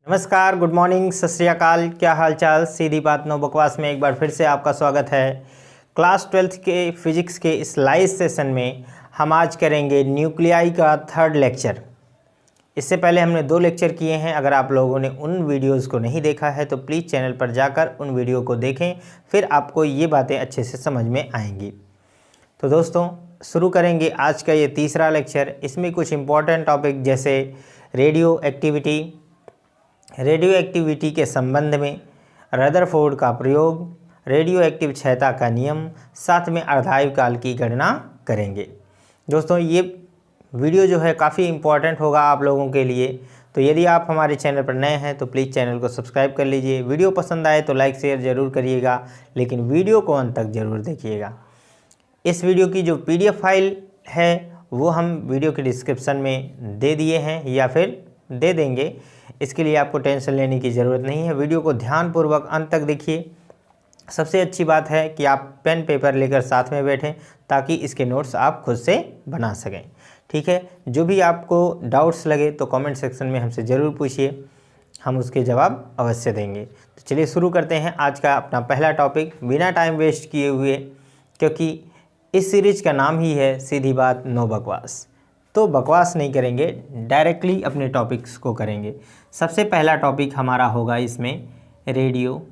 नमस्कार, good morning, सत श्री अकाल। क्या हाल चाल। सीधी बात नो बकवास में एक बार फिर से आपका स्वागत है। क्लास 12th के फिजिक्स के इस लाइव सेशन में हम आज करेंगे न्यूक्लियाई का थर्ड लेक्चर। इससे पहले हमने 2 लेक्चर किए हैं। अगर आप लोगों ने उन वीडियोस को नहीं देखा है तो प्लीज़ चैनल पर जाकर उन वीडियो को देखें, फिर आपको ये बातें अच्छे से समझ में आएंगी। तो दोस्तों, शुरू करेंगे आज का ये तीसरा लेक्चर। इसमें कुछ इम्पॉर्टेंट टॉपिक जैसे रेडियो एक्टिविटी के संबंध में, रदरफोर्ड का प्रयोग, रेडियो एक्टिव क्षयता का नियम, साथ में अर्धायु काल की गणना करेंगे। दोस्तों, ये वीडियो जो है काफ़ी इम्पॉर्टेंट होगा आप लोगों के लिए। तो यदि आप हमारे चैनल पर नए हैं तो प्लीज़ चैनल को सब्सक्राइब कर लीजिए। वीडियो पसंद आए तो लाइक शेयर ज़रूर करिएगा, लेकिन वीडियो को अंत तक ज़रूर देखिएगा। इस वीडियो की जो PDF फाइल है वो हम वीडियो के डिस्क्रिप्शन में दे दिए हैं या फिर दे देंगे। इसके लिए आपको टेंशन लेने की ज़रूरत नहीं है। वीडियो को ध्यानपूर्वक अंत तक देखिए। सबसे अच्छी बात है कि आप पेन पेपर लेकर साथ में बैठें ताकि इसके नोट्स आप खुद से बना सकें। ठीक है, जो भी आपको डाउट्स लगे तो कमेंट सेक्शन में हमसे ज़रूर पूछिए, हम उसके जवाब अवश्य देंगे। तो चलिए शुरू करते हैं आज का अपना पहला टॉपिक बिना टाइम वेस्ट किए हुए, क्योंकि इस सीरीज का नाम ही है सीधी बात नो बकवास। तो बकवास नहीं करेंगे, डायरेक्टली अपने टॉपिक्स को करेंगे। सबसे पहला टॉपिक हमारा होगा इसमें रेडियो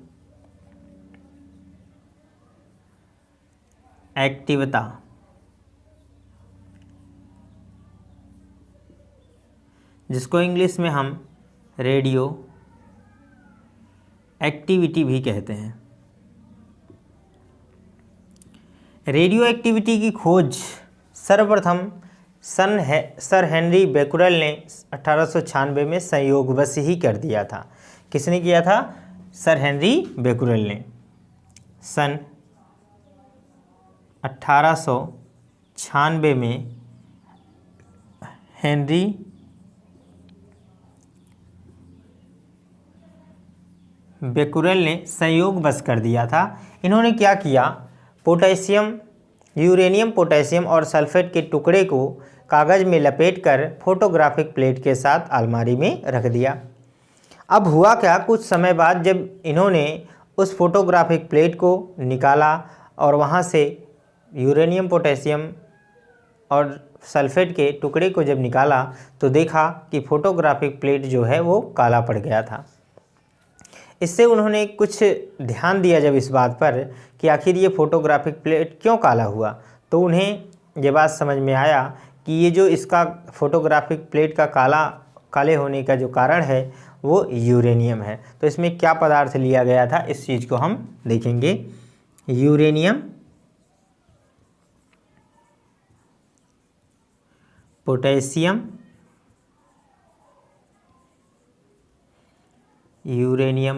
एक्टिवता। जिसको इंग्लिश में हम रेडियो एक्टिविटी भी कहते हैं। रेडियो एक्टिविटी की खोज सर्वप्रथम सर हेनरी बेकुरेल ने 1896 में संयोगवश ही कर दिया था। किसने किया था? सर हेनरी बेकुरेल ने सन 1896 में हेनरी बेकुरेल ने संयोगवश कर दिया था। इन्होंने क्या किया? यूरेनियम, पोटेशियम और सल्फेट के टुकड़े को कागज़ में लपेटकर फोटोग्राफिक प्लेट के साथ अलमारी में रख दिया। अब हुआ क्या, कुछ समय बाद जब इन्होंने उस फोटोग्राफिक प्लेट को निकाला और वहाँ से यूरेनियम, पोटेशियम और सल्फेट के टुकड़े को जब निकाला तो देखा कि फोटोग्राफिक प्लेट जो है वो काला पड़ गया था। इससे उन्होंने कुछ ध्यान दिया जब इस बात पर कि आखिर ये फोटोग्राफिक प्लेट क्यों काला हुआ, तो उन्हें ये बात समझ में आया कि ये जो इसका फोटोग्राफिक प्लेट का काले होने का जो कारण है वो यूरेनियम है। तो इसमें क्या पदार्थ लिया गया था, इस चीज़ को हम देखेंगे। यूरेनियम,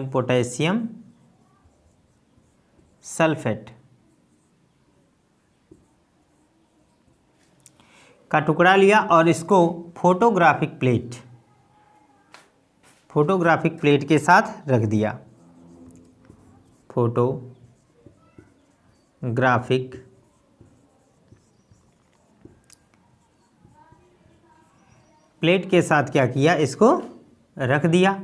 पोटेशियम, सल्फेट का टुकड़ा लिया और इसको फोटोग्राफिक प्लेट के साथ रख दिया। फोटोग्राफिक प्लेट के साथ क्या किया? इसको रख दिया।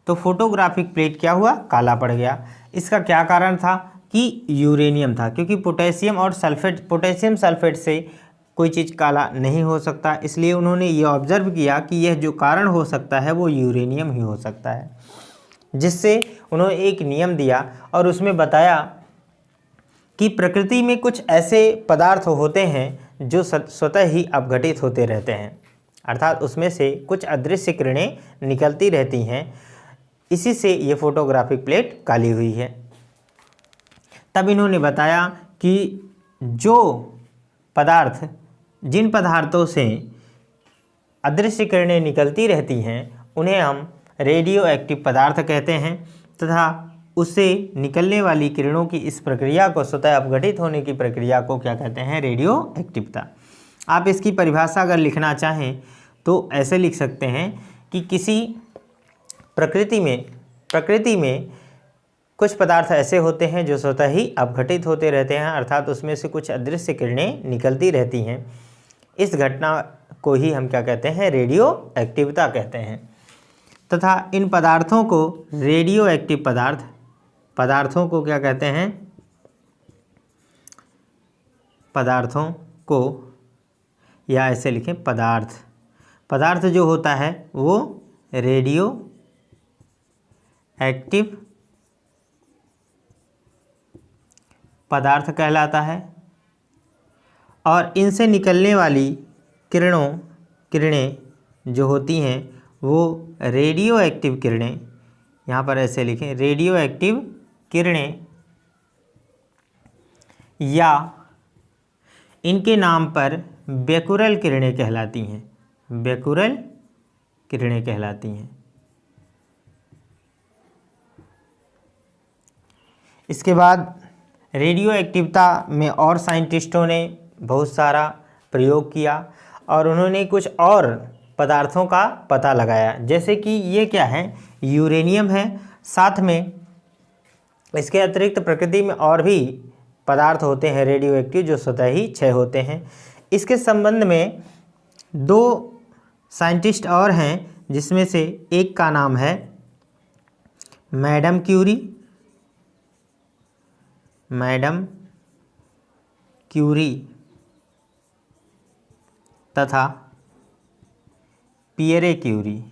तो फोटोग्राफिक प्लेट क्या हुआ? काला पड़ गया। इसका क्या कारण था? कि यूरेनियम था, क्योंकि पोटेशियम सल्फेट से कोई चीज़ काला नहीं हो सकता। इसलिए उन्होंने ये ऑब्जर्व किया कि यह जो कारण हो सकता है वो यूरेनियम ही हो सकता है। जिससे उन्होंने एक नियम दिया और उसमें बताया कि प्रकृति में कुछ ऐसे पदार्थ होते हैं जो स्वतः ही अपघटित होते रहते हैं, अर्थात उसमें से कुछ अदृश्य किरणें निकलती रहती हैं। इसी से ये फोटोग्राफिक प्लेट काली हुई है। तब इन्होंने बताया कि जिन पदार्थों से अदृश्य किरणें निकलती रहती हैं उन्हें हम रेडियो एक्टिव पदार्थ कहते हैं, तथा उससे निकलने वाली किरणों की इस प्रक्रिया को, स्वतः अपघटित होने की प्रक्रिया को क्या कहते हैं? रेडियो एक्टिवता। आप इसकी परिभाषा अगर लिखना चाहें तो ऐसे लिख सकते हैं कि किसी प्रकृति में कुछ पदार्थ ऐसे होते हैं जो स्वतः ही अपघटित होते रहते हैं, अर्थात उसमें से कुछ अदृश्य किरणें निकलती रहती हैं। इस घटना को ही हम क्या कहते हैं, रेडियो एक्टिवता कहते हैं। तथा इन पदार्थों को रेडियो एक्टिव पदार्थों को क्या कहते हैं, पदार्थों को, या ऐसे लिखें पदार्थ जो होता है वो रेडियो एक्टिव पदार्थ कहलाता है। और इनसे निकलने वाली किरणें जो होती हैं वो रेडियो एक्टिव किरणें, यहाँ पर ऐसे लिखें, रेडियो एक्टिव किरणें, या इनके नाम पर बेकुरल किरणें कहलाती हैं, बेकुरल किरणें कहलाती हैं। इसके बाद रेडियो एक्टिवता में और साइंटिस्टों ने बहुत सारा प्रयोग किया और उन्होंने कुछ और पदार्थों का पता लगाया, जैसे कि ये क्या है, यूरेनियम है। साथ में इसके अतिरिक्त प्रकृति में और भी पदार्थ होते हैं रेडियो एक्टिव जो स्वतः ही क्षय होते हैं। इसके संबंध में 2 साइंटिस्ट और हैं, जिसमें से एक का नाम है मैडम क्यूरी तथा पियरे क्यूरी।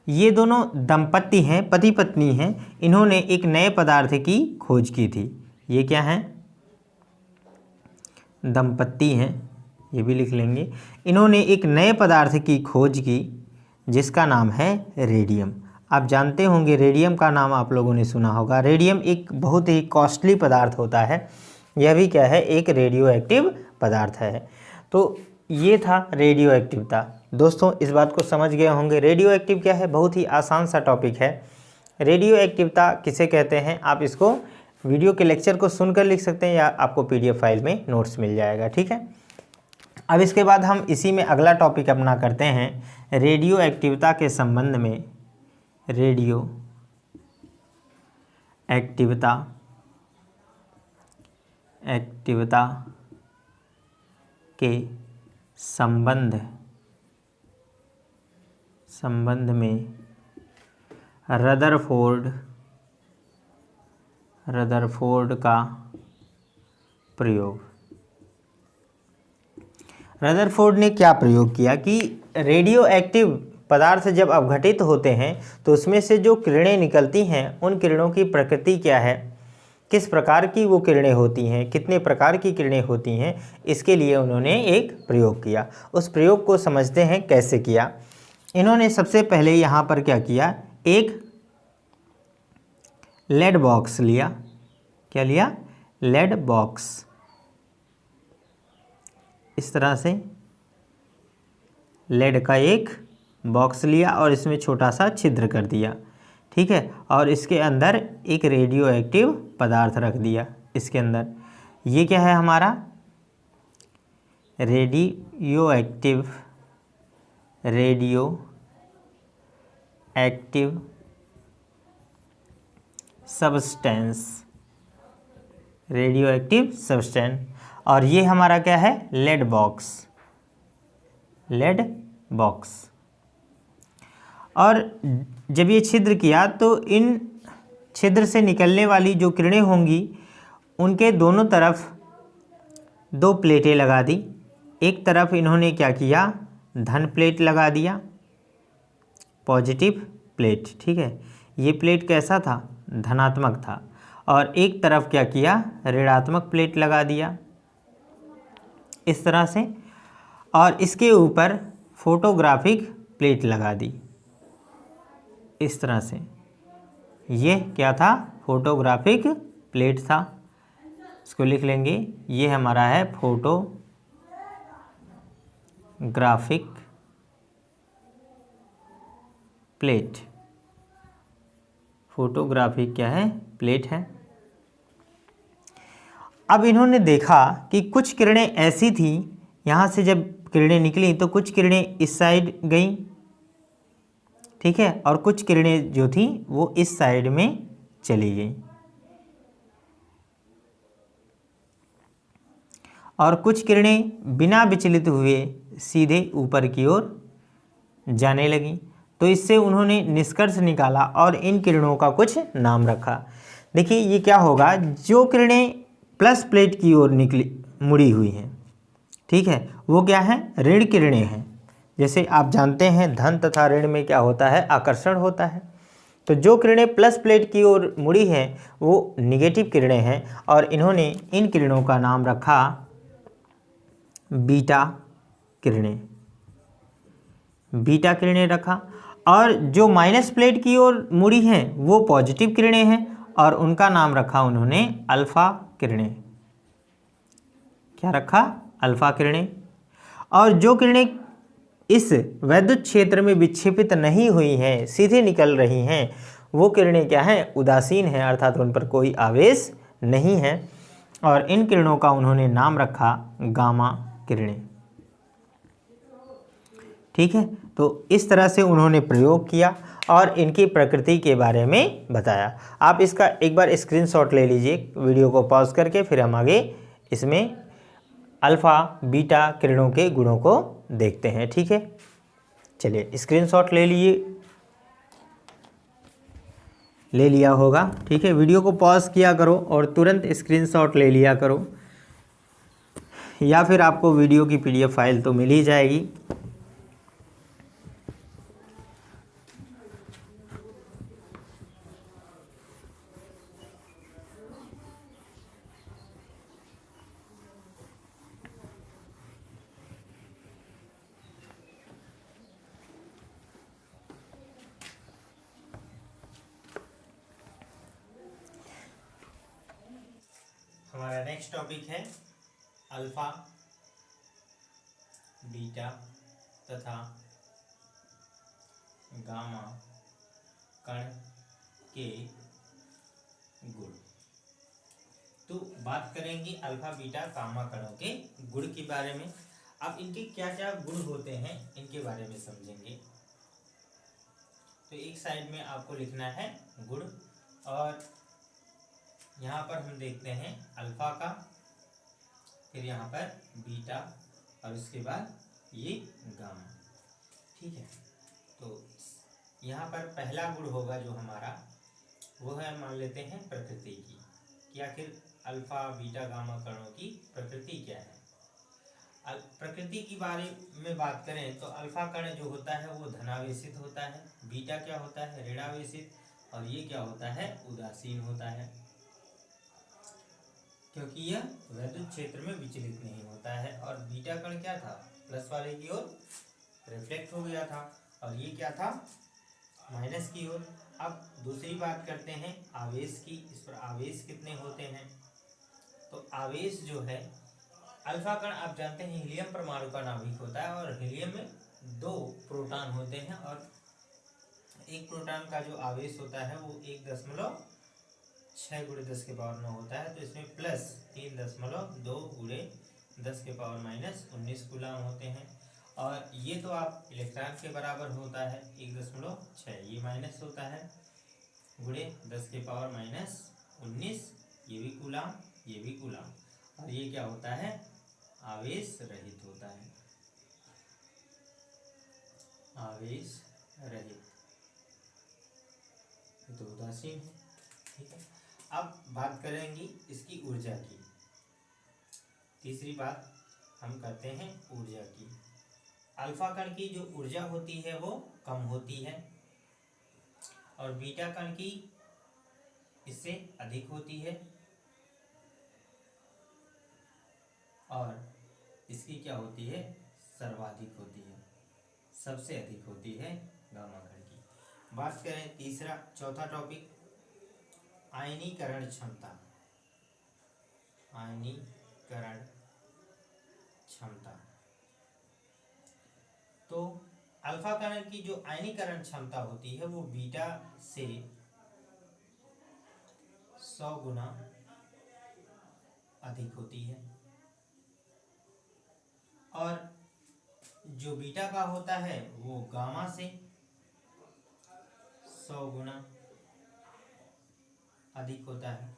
ये दोनों दंपति हैं, पति पत्नी हैं। इन्होंने एक नए पदार्थ की खोज की थी। ये क्या हैं, दंपति हैं, ये भी लिख लेंगे। इन्होंने एक नए पदार्थ की खोज की जिसका नाम है रेडियम। आप जानते होंगे रेडियम का नाम आप लोगों ने सुना होगा। रेडियम एक बहुत ही कॉस्टली पदार्थ होता है। यह भी क्या है, एक रेडियो एक्टिव पदार्थ है। तो ये था रेडियो एक्टिवता। दोस्तों इस बात को समझ गए होंगे रेडियो एक्टिव क्या है, बहुत ही आसान सा टॉपिक है। रेडियो एक्टिवता किसे कहते हैं, आप इसको वीडियो के लेक्चर को सुनकर लिख सकते हैं या आपको PDF फाइल में नोट्स मिल जाएगा, ठीक है। अब इसके बाद हम इसी में अगला टॉपिक अपना करते हैं रेडियो एक्टिवता के संबंध में, रेडियो एक्टिवता के संबंध में रदरफोर्ड का प्रयोग। रदरफोर्ड ने क्या प्रयोग किया कि रेडियो एक्टिव पदार्थ जब अपघटित होते हैं तो उसमें से जो किरणें निकलती हैं उन किरणों की प्रकृति क्या है, किस प्रकार की वो किरणें होती हैं, कितने प्रकार की किरणें होती हैं, इसके लिए उन्होंने एक प्रयोग किया। उस प्रयोग को समझते हैं कैसे किया। इन्होंने सबसे पहले यहाँ पर क्या किया, एक लेड बॉक्स लिया। क्या लिया, लेड बॉक्स। इस तरह से लेड का एक बॉक्स लिया और इसमें छोटा सा छिद्र कर दिया, ठीक है। और इसके अंदर एक रेडियो एक्टिव पदार्थ रख दिया इसके अंदर। ये क्या है हमारा, radio active substance, radio active substance. और ये हमारा क्या है, लेड बॉक्स। और जब ये छिद्र किया तो इन छिद्र से निकलने वाली जो किरणें होंगी उनके दोनों तरफ 2 प्लेटें लगा दी। एक तरफ इन्होंने क्या किया, धन प्लेट लगा दिया, पॉजिटिव प्लेट, ठीक है। ये प्लेट कैसा था, धनात्मक था। और एक तरफ क्या किया, ऋणात्मक प्लेट लगा दिया इस तरह से। और इसके ऊपर फोटोग्राफिक प्लेट लगा दी इस तरह से। ये क्या था, फोटोग्राफिक प्लेट था। इसको लिख लेंगे, ये हमारा है फोटोग्राफिक प्लेट। फोटोग्राफिक क्या है, प्लेट है। अब इन्होंने देखा कि कुछ किरणें ऐसी थी, यहाँ से जब किरणें निकली तो कुछ किरणें इस साइड गईं, ठीक है, और कुछ किरणें जो थी वो इस साइड में चली गई। और कुछ किरणें बिना विचलित हुए सीधे ऊपर की ओर जाने लगी। तो इससे उन्होंने निष्कर्ष निकाला और इन किरणों का कुछ नाम रखा। देखिए ये क्या होगा, जो किरणें प्लस प्लेट की ओर निकली मुड़ी हुई हैं, ठीक है, वो क्या है, ऋण किरणें हैं। जैसे आप जानते हैं धन तथा ऋण में क्या होता है, आकर्षण होता है। तो जो किरणें प्लस प्लेट की ओर मुड़ी हैं वो निगेटिव किरणें हैं और इन्होंने इन किरणों का नाम रखा बीटा किरणें, बीटा किरणें रखा। और जो माइनस प्लेट की ओर मुड़ी हैं वो पॉजिटिव किरणें हैं और उनका नाम रखा उन्होंने अल्फा किरणें। क्या रखा, अल्फा किरणें। और जो किरणें इस वैद्युत क्षेत्र में विक्षेपित नहीं हुई हैं, सीधे निकल रही हैं, वो किरणें क्या हैं, उदासीन हैं, अर्थात उन पर कोई आवेश नहीं है और इन किरणों का उन्होंने नाम रखा गामा किरणें। ठीक है, तो इस तरह से उन्होंने प्रयोग किया और इनकी प्रकृति के बारे में बताया। आप इसका एक बार स्क्रीनशॉट ले लीजिए वीडियो को पॉज करके, फिर हम आगे इसमें अल्फ़ा बीटा किरणों के गुणों को देखते हैं। ठीक है, चलिए स्क्रीनशॉट ले लिया होगा। ठीक है, वीडियो को पॉज किया करो और तुरंत स्क्रीनशॉट ले लिया करो, या फिर आपको वीडियो की PDF फाइल तो मिल ही जाएगी। हमारा नेक्स्ट टॉपिक है अल्फा बीटा तथा गामा कण के गुण। तो बात करेंगे अल्फा बीटा गामा कणों के गुण के बारे में। अब इनके क्या क्या गुण होते हैं इनके बारे में समझेंगे। तो एक साइड में आपको लिखना है गुण, और यहाँ पर हम देखते हैं अल्फा का, फिर यहाँ पर बीटा और उसके बाद ये गामा। ठीक है, तो यहाँ पर पहला गुण होगा जो हमारा, वो है मान लेते हैं प्रकृति की, कि आखिर अल्फा बीटा गामा कणों की प्रकृति क्या है। प्रकृति की बारे में बात करें तो अल्फा कण जो होता है वो धनावेशित होता है, बीटा क्या होता है, ऋणावेशित, और ये क्या होता है, उदासीन होता है, क्योंकि यह वैद्युत क्षेत्र में विचलित नहीं होता है। और बीटा कण क्या था, प्लस वाले की ओर रिफ्लेक्ट हो गया था, और ये क्या था, माइनस की ओर। अब दूसरी बात करते हैं आवेश की, इस पर आवेश कितने होते हैं। तो आवेश जो है, अल्फा कण आप जानते हैं हीलियम परमाणु का नाभिक होता है और हीलियम में 2 प्रोटॉन होते हैं और एक प्रोटॉन का जो आवेश होता है वो 1.6 × 10⁻⁹ होता है। तो इसमें प्लस 3.2 × 10⁻−19 कूलाम होते हैं, और ये तो आप इलेक्ट्रॉन के बराबर होता है 1.6, ये माइनस होता है गुणे 10⁻−19, ये भी कूलाम, ये भी कूलाम, और ये क्या होता है, आवेश रहित होता है, आवेश रहित, तो उदासीन है। ठीक है, अब बात करेंगे इसकी ऊर्जा की। तीसरी बात हम करते हैं ऊर्जा की। अल्फा कण की जो ऊर्जा होती है वो कम होती है और बीटा कण की इससे अधिक होती है, और इसकी क्या होती है, सर्वाधिक होती है, सबसे अधिक होती है गामा कण की। बात करें चौथा टॉपिक, आयनीकरण क्षमता। आयनीकरण क्षमता, तो अल्फा कण की जो आयनीकरण क्षमता होती है वो बीटा से 100 गुना अधिक होती है, और जो बीटा का होता है वो गामा से 100 गुना अधिक होता है।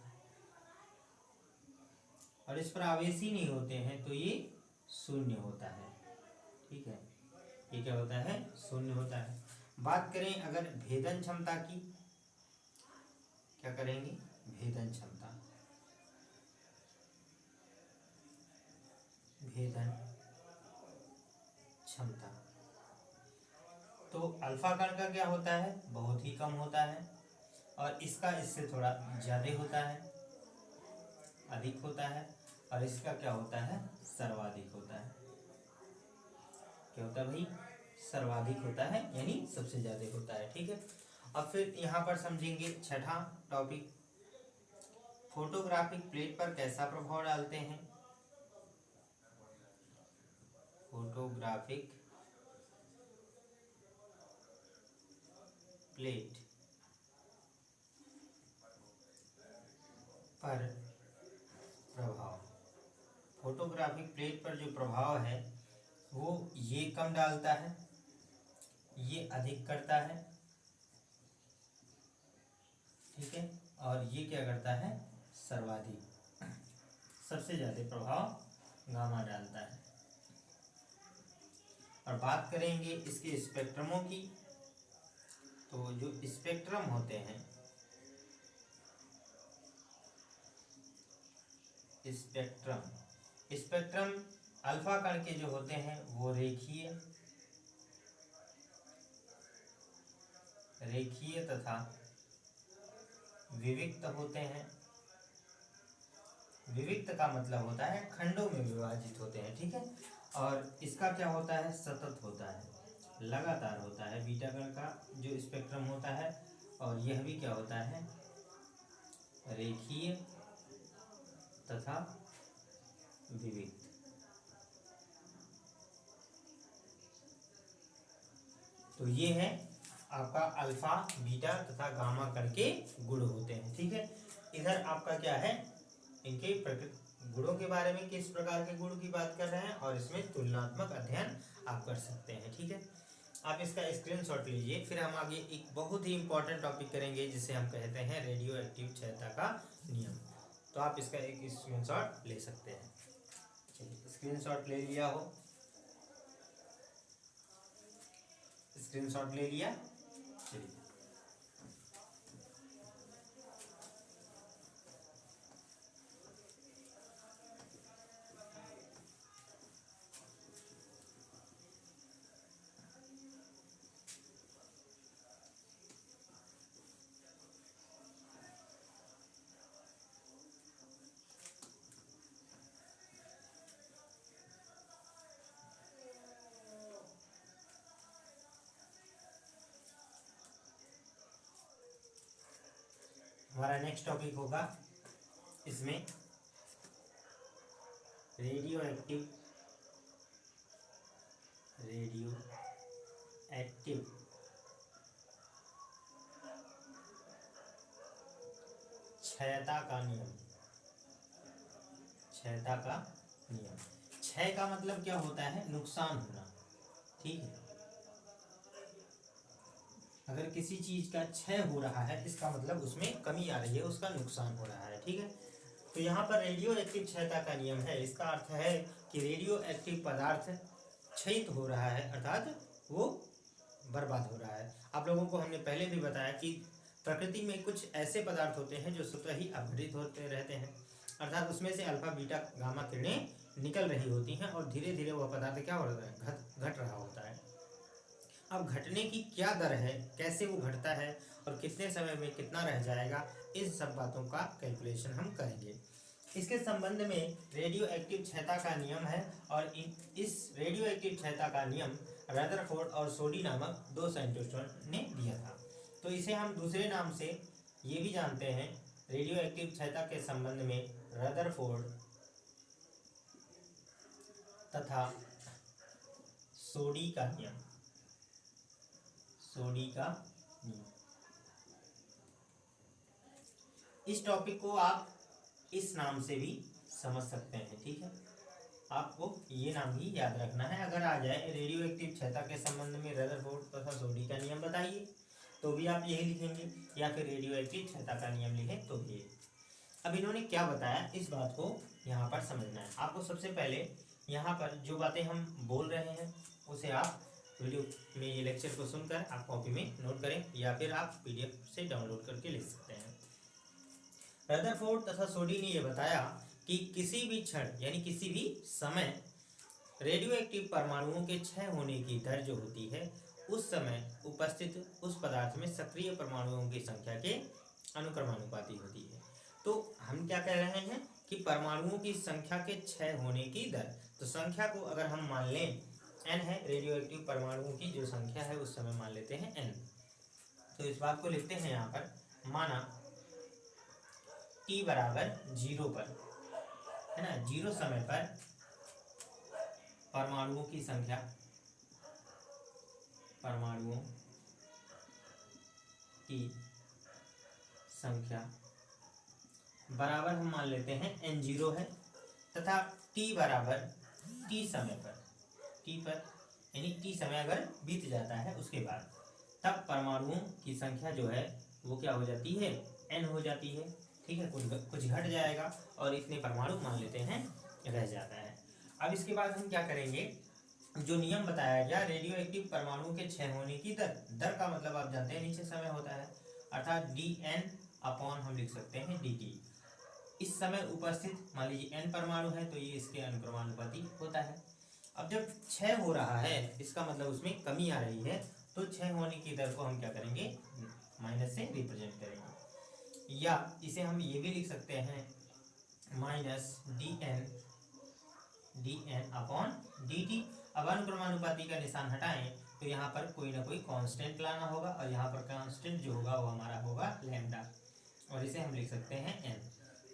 और इस पर आवेश ही नहीं होते हैं तो ये शून्य होता है। ठीक है, ये क्या होता है? शून्य होता है। बात करें अगर भेदन क्षमता की, क्या करेंगे? भेदन क्षमता, भेदन क्षमता। तो अल्फा कण का क्या होता है? बहुत ही कम होता है, और इसका इससे थोड़ा ज़्यादा होता है, अधिक होता है, और इसका क्या होता है? सर्वाधिक होता है। क्या होता है भाई? सर्वाधिक होता है, यानी सबसे ज़्यादा होता है। ठीक है, अब फिर यहाँ पर समझेंगे छठा टॉपिक, फोटोग्राफिक प्लेट पर कैसा प्रभाव डालते हैं? फोटोग्राफिक प्लेट पर प्रभाव, फोटोग्राफिक प्लेट पर जो प्रभाव है वो ये कम डालता है, ये अधिक करता है। ठीक है, और ये क्या करता है? सर्वाधिक, सबसे ज़्यादा प्रभाव गामा डालता है। और बात करेंगे इसके स्पेक्ट्रमों की, तो जो स्पेक्ट्रम होते हैं, स्पेक्ट्रम अल्फा कण के जो होते हैं वो रेखीय तथा विविक्त होते हैं। विविक्त का मतलब होता है खंडों में विभाजित होते हैं। ठीक है, और इसका क्या होता है? सतत होता है, लगातार होता है। बीटा कण का जो स्पेक्ट्रम होता है, और यह भी क्या होता है? रेखीय तथा विविक्त। तो ये है आपका अल्फा, बीटा तथा गामा कण के गुण होते हैं। ठीक है, इधर आपका क्या है? इनके गुणों के बारे में, किस प्रकार के गुण की बात कर रहे हैं, और इसमें तुलनात्मक अध्ययन आप कर सकते हैं। ठीक है, आप इसका स्क्रीनशॉट लीजिए। फिर हम आगे एक बहुत ही इंपॉर्टेंट टॉपिक करेंगे जिसे हम कहते हैं रेडियो एक्टिव क्षयता का नियम। तो आप इसका एक स्क्रीनशॉट ले सकते हैं। चलिए, स्क्रीनशॉट ले लिया हो? स्क्रीनशॉट ले लिया? चलिए, हमारा नेक्स्ट टॉपिक होगा इसमें रेडियो एक्टिव क्षयता का नियम। क्षयता का नियम, क्षय का मतलब क्या होता है? नुकसान होना। ठीक है, अगर किसी चीज का क्षय हो रहा है इसका मतलब उसमें कमी आ रही है, उसका नुकसान हो रहा है। ठीक है, तो यहाँ पर रेडियो एक्टिव क्षयता का नियम है। इसका अर्थ है कि रेडियो एक्टिव पदार्थ क्षयित हो रहा है, अर्थात वो बर्बाद हो रहा है। आप लोगों को हमने पहले भी बताया कि प्रकृति में कुछ ऐसे पदार्थ होते हैं जो स्वतः ही अपघटित होते रहते हैं, अर्थात उसमें से अल्फा बीटा गामा किरणें निकल रही होती हैं, और धीरे धीरे वह पदार्थ क्या हो रहा है? घट रहा होता है। अब घटने की क्या दर है, कैसे वो घटता है, और कितने समय में कितना रह जाएगा, इन सब बातों का कैलकुलेशन हम करेंगे। इसके संबंध में रेडियो एक्टिव क्षयता का नियम है, और इस रेडियो एक्टिव क्षयता का नियम रदरफोर्ड और सोडी नामक दो साइंटिस्टों ने दिया था। तो इसे हम दूसरे नाम से ये भी जानते हैं, रेडियो एक्टिव क्षयता के संबंध में रदरफोर्ड तथा सोडी का नियम। सोडी का नियम, इस टॉपिक को आप इस नाम से भी समझ सकते हैं। ठीक है, आपको ये नाम ही याद रखना है। अगर आ जाए रेडियो एक्टिव क्षयता के संबंध में रदरफोर्ड तथा सोडी का नियम बताइए, तो भी आप यही लिखेंगे, या फिर रेडियो एक्टिव क्षयता का नियम लिखें तो भी। अब इन्होंने क्या बताया इस बात को यहाँ पर समझना है आपको। सबसे पहले यहाँ पर जो बातें हम बोल रहे हैं उसे आप वीडियो में ये लेक्चर को सुनकर आप कॉपी में नोट करें या फिर आप पीडीएफ से डाउनलोड करके लिख सकते हैं। रदरफोर्ड तथा सोडी ने यह बताया कि किसी भी क्षण यानी किसी भी समय रेडियो एक्टिव परमाणुओं के क्षय होने की दर जो होती है उस समय उपस्थित उस पदार्थ में सक्रिय परमाणुओं की संख्या के अनुक्रमानुपाती होती है। तो हम क्या कह रहे हैं कि परमाणुओं की संख्या के क्षय होने की दर, तो संख्या को अगर हम मान लें n है, रेडियो एक्टिव परमाणुओं की जो संख्या है उस समय मान लेते हैं n। तो इस बात को लिखते हैं यहाँ पर, माना t बराबर 0 पर, है ना, 0 समय पर परमाणुओं की संख्या बराबर हम मान लेते हैं n0 है, तथा t बराबर t समय पर, t पर यानी t समय अगर बीत जाता है उसके बाद, तब परमाणुओं की संख्या जो है वो क्या हो जाती है, n हो जाती है। ठीक है, कुछ घट जाएगा और इतने परमाणु मान लेते हैं रह जाता है। अब इसके बाद हम क्या करेंगे, जो नियम बताया गया रेडियो एक्टिव परमाणुओं के क्षय होने की दर का मतलब आप जानते हैं नीचे समय होता है, अर्थात dn अपॉन हम लिख सकते हैं dt। इस समय उपस्थित मान लीजिए n परमाणु है तो ये इसके अनुक्रमानुपाती होता है। अब जब क्षय हो रहा है इसका मतलब उसमें कमी आ रही है, तो क्षय होने की दर को हम क्या करेंगे, माइनस से रिप्रेजेंट करेंगे, या इसे हम ये भी लिख सकते हैं माइनस dn अपॉन dt। अब अनुक्रमानुपाती का निशान हटाएं तो यहाँ पर कोई ना कोई कांस्टेंट लाना होगा और यहाँ पर कांस्टेंट जो होगा वो हमारा होगा लैम्डा, और इसे हम लिख सकते हैं n।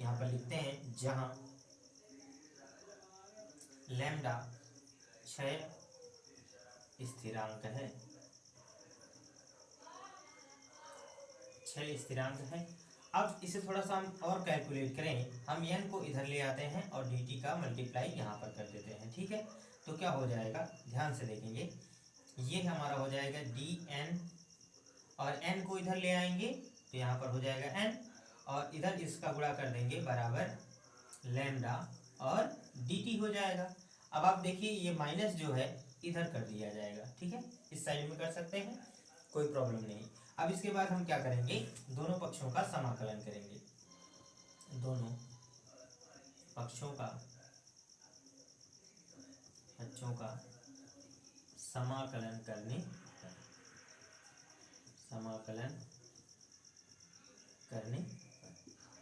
यहाँ पर लिखते हैं जहाँ लैम्डा क्षय स्थिरांक है, क्षय स्थिरांक है। अब इसे थोड़ा सा हम और कैलकुलेट करें, हम n को इधर ले आते हैं और dt का मल्टीप्लाई यहाँ पर कर देते हैं। ठीक है, तो क्या हो जाएगा, ध्यान से देखेंगे, ये हमारा हो जाएगा dn और n को इधर ले आएंगे तो यहाँ पर हो जाएगा n, और इधर इसका गुणा कर देंगे बराबर लैम्डा और dt हो जाएगा। अब आप देखिए ये माइनस जो है इधर कर दिया जाएगा। ठीक है, इस साइड में कर सकते हैं, कोई प्रॉब्लम नहीं। अब इसके बाद हम क्या करेंगे, दोनों पक्षों का समाकलन करेंगे, दोनों पक्षों का समाकलन करने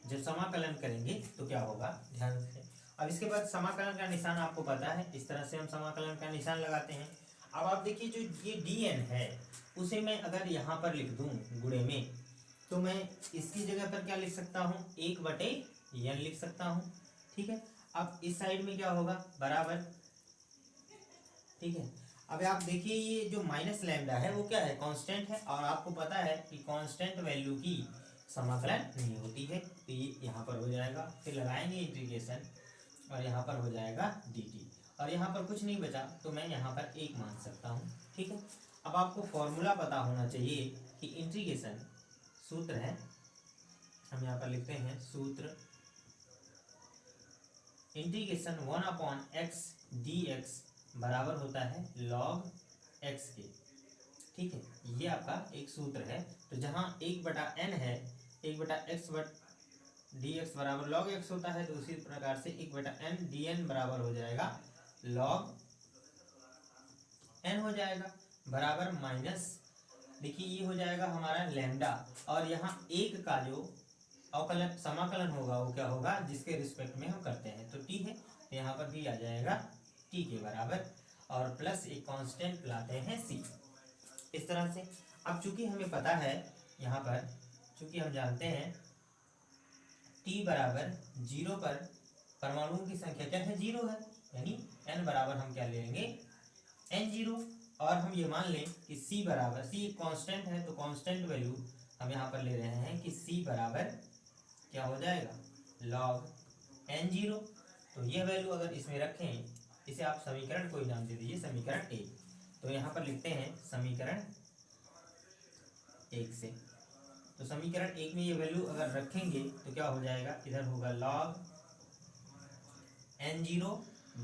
जब समाकलन करेंगे तो क्या होगा, ध्यान से। अब इसके बाद समाकलन का निशान आपको पता है, इस तरह से हम समाकलन का निशान लगाते हैं। अब आप देखिए जो ये dn है उसे मैं अगर यहाँ पर लिख दूँ गुणे में, तो मैं इसकी जगह पर क्या लिख सकता हूँ, 1/n लिख सकता हूँ। ठीक है, अब इस साइड में क्या होगा, बराबर। ठीक है, अब आप देखिए ये जो माइनस लैम्डा है वो क्या है, कांस्टेंट है, और आपको पता है कि कांस्टेंट वैल्यू की समाकलन नहीं होती है, तो ये यहाँ पर हो जाएगा, फिर लगाएंगे इंटीग्रेशन और यहाँ पर हो जाएगा dt, और यहाँ पर कुछ नहीं बचा तो मैं यहाँ पर 1 मान सकता हूँ। ठीक है, अब आपको फॉर्मूला पता होना चाहिए कि इंटीग्रेशन सूत्र है, हम यहाँ पर लिखते हैं सूत्र इंटीग्रेशन 1/x dx बराबर होता है log x के। ठीक है, ये आपका एक सूत्र है। तो जहाँ 1/n है, 1/x dx बराबर log x होता है, तो उसी प्रकार से 1/n dn बराबर हो जाएगा log n हो जाएगा, बराबर माइनस, देखिए ये हो जाएगा हमारा लैम्डा, और यहाँ 1 का जो अवकलन समाकलन होगा वो क्या होगा, जिसके रिस्पेक्ट में हम करते हैं, तो t है, तो यहाँ पर भी आ जाएगा t के बराबर, और प्लस एक कांस्टेंट लाते हैं c, इस तरह से। अब चूंकि हमें पता है यहाँ पर, चूंकि हम जानते हैं t बराबर 0 पर परमाणुओं की संख्या क्या है, 0 है, यानी n बराबर हम क्या ले लेंगे, n0, और हम ये मान लें कि c बराबर, c एक कांस्टेंट है तो कांस्टेंट वैल्यू हम यहाँ पर ले रहे हैं कि c बराबर क्या हो जाएगा, log n0। तो यह वैल्यू अगर इसमें रखें, इसे आप समीकरण कोई नाम दे दीजिए, समीकरण 1। तो यहाँ पर लिखते हैं समीकरण 1 से, तो समीकरण 1 में ये वैल्यू अगर रखेंगे तो क्या हो जाएगा, इधर होगा log n0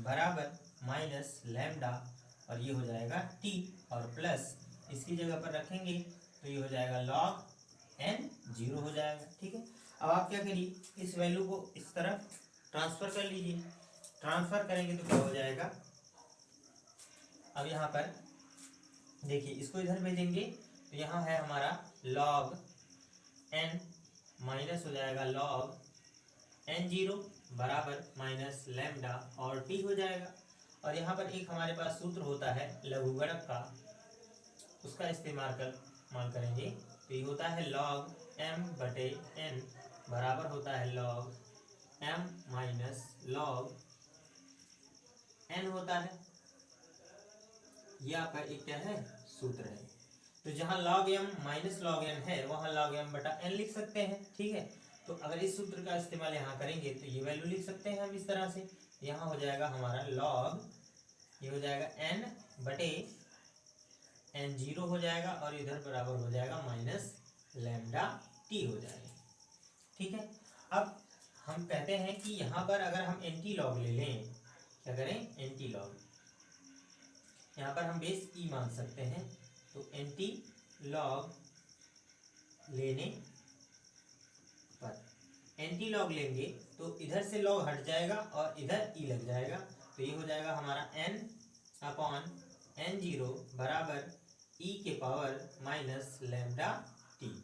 बराबर माइनस लैम्डा और ये हो जाएगा t और प्लस इसकी जगह पर रखेंगे तो ये हो जाएगा log n0 हो जाएगा। ठीक है, अब आप क्या करिए, इस वैल्यू को इस तरफ ट्रांसफर कर लीजिए। ट्रांसफर करेंगे तो क्या हो जाएगा, अब यहाँ पर देखिए इसको इधर भेजेंगे तो यहाँ है हमारा log n माइनस हो जाएगा log n0 बराबर माइनस लैम्डा और t हो जाएगा। और यहाँ पर एक हमारे पास सूत्र होता है लघुगणक का, उसका इस्तेमाल करेंगे तो ये होता है log m/n बराबर होता है log m minus log n होता है। ये आपका एक क्या है, सूत्र है। तो जहां log m minus log n है वहां log m/n लिख सकते हैं। ठीक है, तो अगर इस सूत्र का इस्तेमाल यहाँ करेंगे तो ये वैल्यू लिख सकते हैं हम इस तरह से। यहाँ हो जाएगा हमारा log, ये हो जाएगा n/n0 हो जाएगा और इधर बराबर हो जाएगा माइनस लैम्डा t हो जाएगा। ठीक है, अब हम कहते हैं कि यहाँ पर अगर हम एंटी लॉग ले लें, क्या करें, एंटी लॉग, यहाँ पर हम बेस ई मान सकते हैं। तो एंटी लॉग लेने पर एंटी लॉग लेंगे तो इधर से लॉग हट जाएगा और इधर ई लग जाएगा तो ये हो जाएगा हमारा n/n0 बराबर ई के पावर माइनस लैम्डा टी।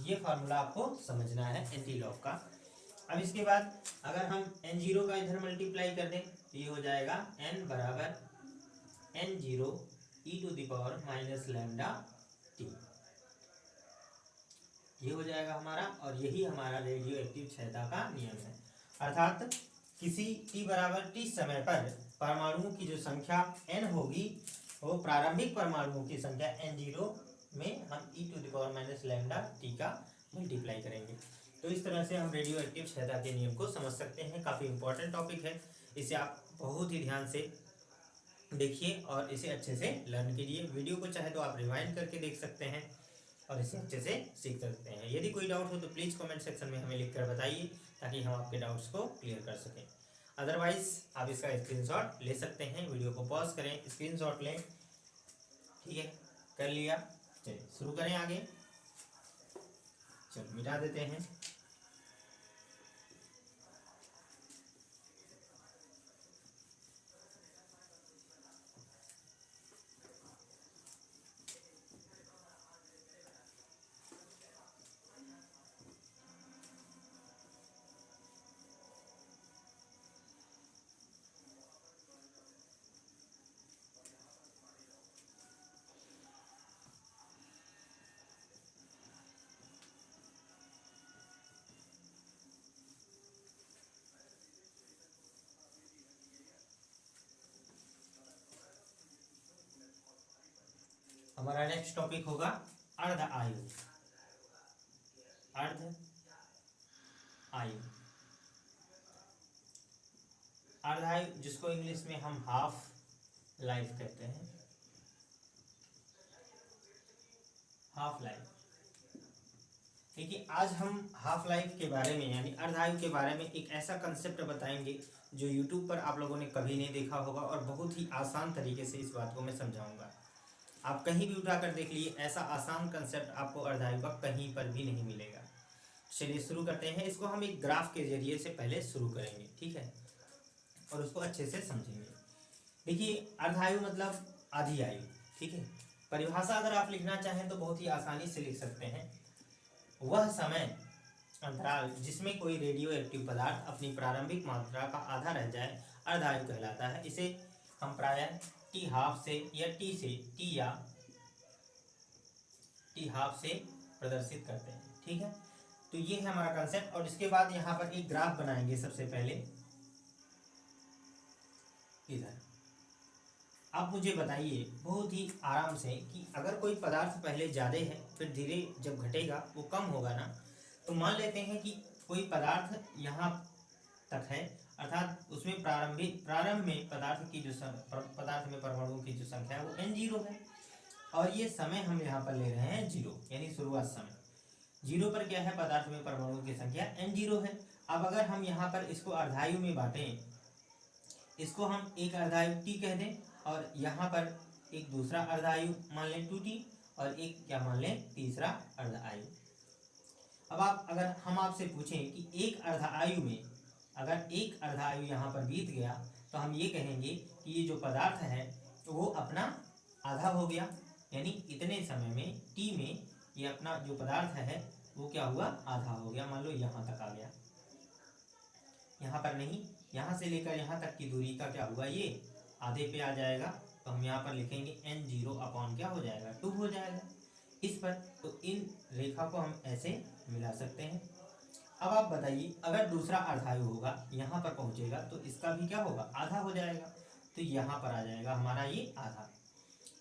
ये फार्मूला आपको समझना है एंटी लॉग का। अब इसके बाद अगर हम n0 का इधर मल्टीप्लाई कर दें तो ये हो जाएगा n बराबर n0 e to the power minus lambda t, ये हो जाएगा हमारा। और यही हमारा रेडियो एक्टिव क्षयता का नियम है, अर्थात किसी t बराबर t समय पर परमाणुओं की जो संख्या n होगी वो प्रारंभिक परमाणुओं की संख्या n0 में हम e to the power minus lambda t का मल्टीप्लाई करेंगे। तो इस तरह से हम रेडियो एक्टिव क्षयता के नियम को समझ सकते हैं। काफ़ी इंपॉर्टेंट टॉपिक है, इसे आप बहुत ही ध्यान से देखिए और इसे अच्छे से लर्न कीजिए। वीडियो को चाहे तो आप रिवाइंड करके देख सकते हैं और इसे अच्छे से सीख सकते हैं। यदि कोई डाउट हो तो प्लीज़ कमेंट सेक्शन में हमें लिख कर बताइए ताकि हम आपके डाउट्स को क्लियर कर सकें। अदरवाइज आप इसका स्क्रीनशॉट ले सकते हैं, वीडियो को पॉज करें, स्क्रीनशॉट लें। ठीक है, कर लिया, चलिए शुरू करें आगे। चलो मिटा देते हैं। हमारा नेक्स्ट टॉपिक होगा अर्ध आयु। अर्ध आयु, अर्ध आयु जिसको इंग्लिश में हम हाफ लाइफ कहते हैं, हाफ लाइफ। देखिए आज हम हाफ लाइफ के बारे में यानी अर्ध आयु के बारे में एक ऐसा कंसेप्ट बताएंगे जो यूट्यूब पर आप लोगों ने कभी नहीं देखा होगा और बहुत ही आसान तरीके से इस बात को मैं समझाऊंगा। आप कहीं भी उठाकर देख लीजिए, ऐसा आसान कंसेप्ट आपको अर्ध आयु का कहीं पर भी नहीं मिलेगा। चलिए शुरू करते हैं। इसको हम एक ग्राफ के जरिए से पहले शुरू करेंगे, ठीक है, और उसको अच्छे से समझेंगे। देखिए अर्ध आयु मतलब आधी आयु, ठीक है। परिभाषा अगर आप लिखना चाहें तो बहुत ही आसानी से लिख सकते हैं, वह समय अंतराल जिसमें कोई रेडियो एक्टिव पदार्थ अपनी प्रारंभिक मात्रा का आधा रह जाए अर्ध आयु कहलाता है। इसे हम प्रायः टी हाफ से या टी हाफ से प्रदर्शित करते हैं, ठीक है। तो ये है हमारा कंसेप्ट। और इसके बाद यहाँ पर एक ग्राफ बनाएंगे सबसे पहले इधर। आप मुझे बताइए बहुत ही आराम से कि अगर कोई पदार्थ पहले ज़्यादा है फिर धीरे जब घटेगा वो कम होगा ना, तो मान लेते हैं कि कोई पदार्थ यहाँ तक है, अर्थात उसमें प्रारंभ में पदार्थ में परमाणुओं की जो संख्या है वो n0 है और ये समय हम यहाँ पर ले रहे हैं 0 यानी शुरुआत समय। जीरो पर क्या है, पदार्थ में परमाणुओं की संख्या n0 है। अब अगर हम यहाँ पर इसको अर्धायु में बांटें, इसको हम एक अर्धायु t कह दें और यहाँ पर एक दूसरा अर्धायु मान लें 2t और एक क्या मान लें, तीसरा अर्धायु। अब अगर हम आपसे पूछें कि एक अर्धायु में अगर एक अर्धायु यहाँ पर बीत गया तो हम ये कहेंगे कि ये जो पदार्थ है वो अपना आधा हो गया, यानी इतने समय में t में ये अपना जो पदार्थ है वो क्या हुआ, आधा हो गया। मान लो यहाँ तक आ गया, यहाँ पर नहीं, यहाँ से लेकर यहाँ तक की दूरी का क्या हुआ, ये आधे पे आ जाएगा। तो हम यहाँ पर लिखेंगे n0 अपॉन क्या हो जाएगा, 2 हो जाएगा इस पर। तो इन रेखा को हम ऐसे मिला सकते हैं। अब आप बताइए, अगर दूसरा अर्धायु होगा यहाँ पर पहुँचेगा तो इसका भी क्या होगा, आधा हो जाएगा। तो यहाँ पर आ जाएगा हमारा ये आधा।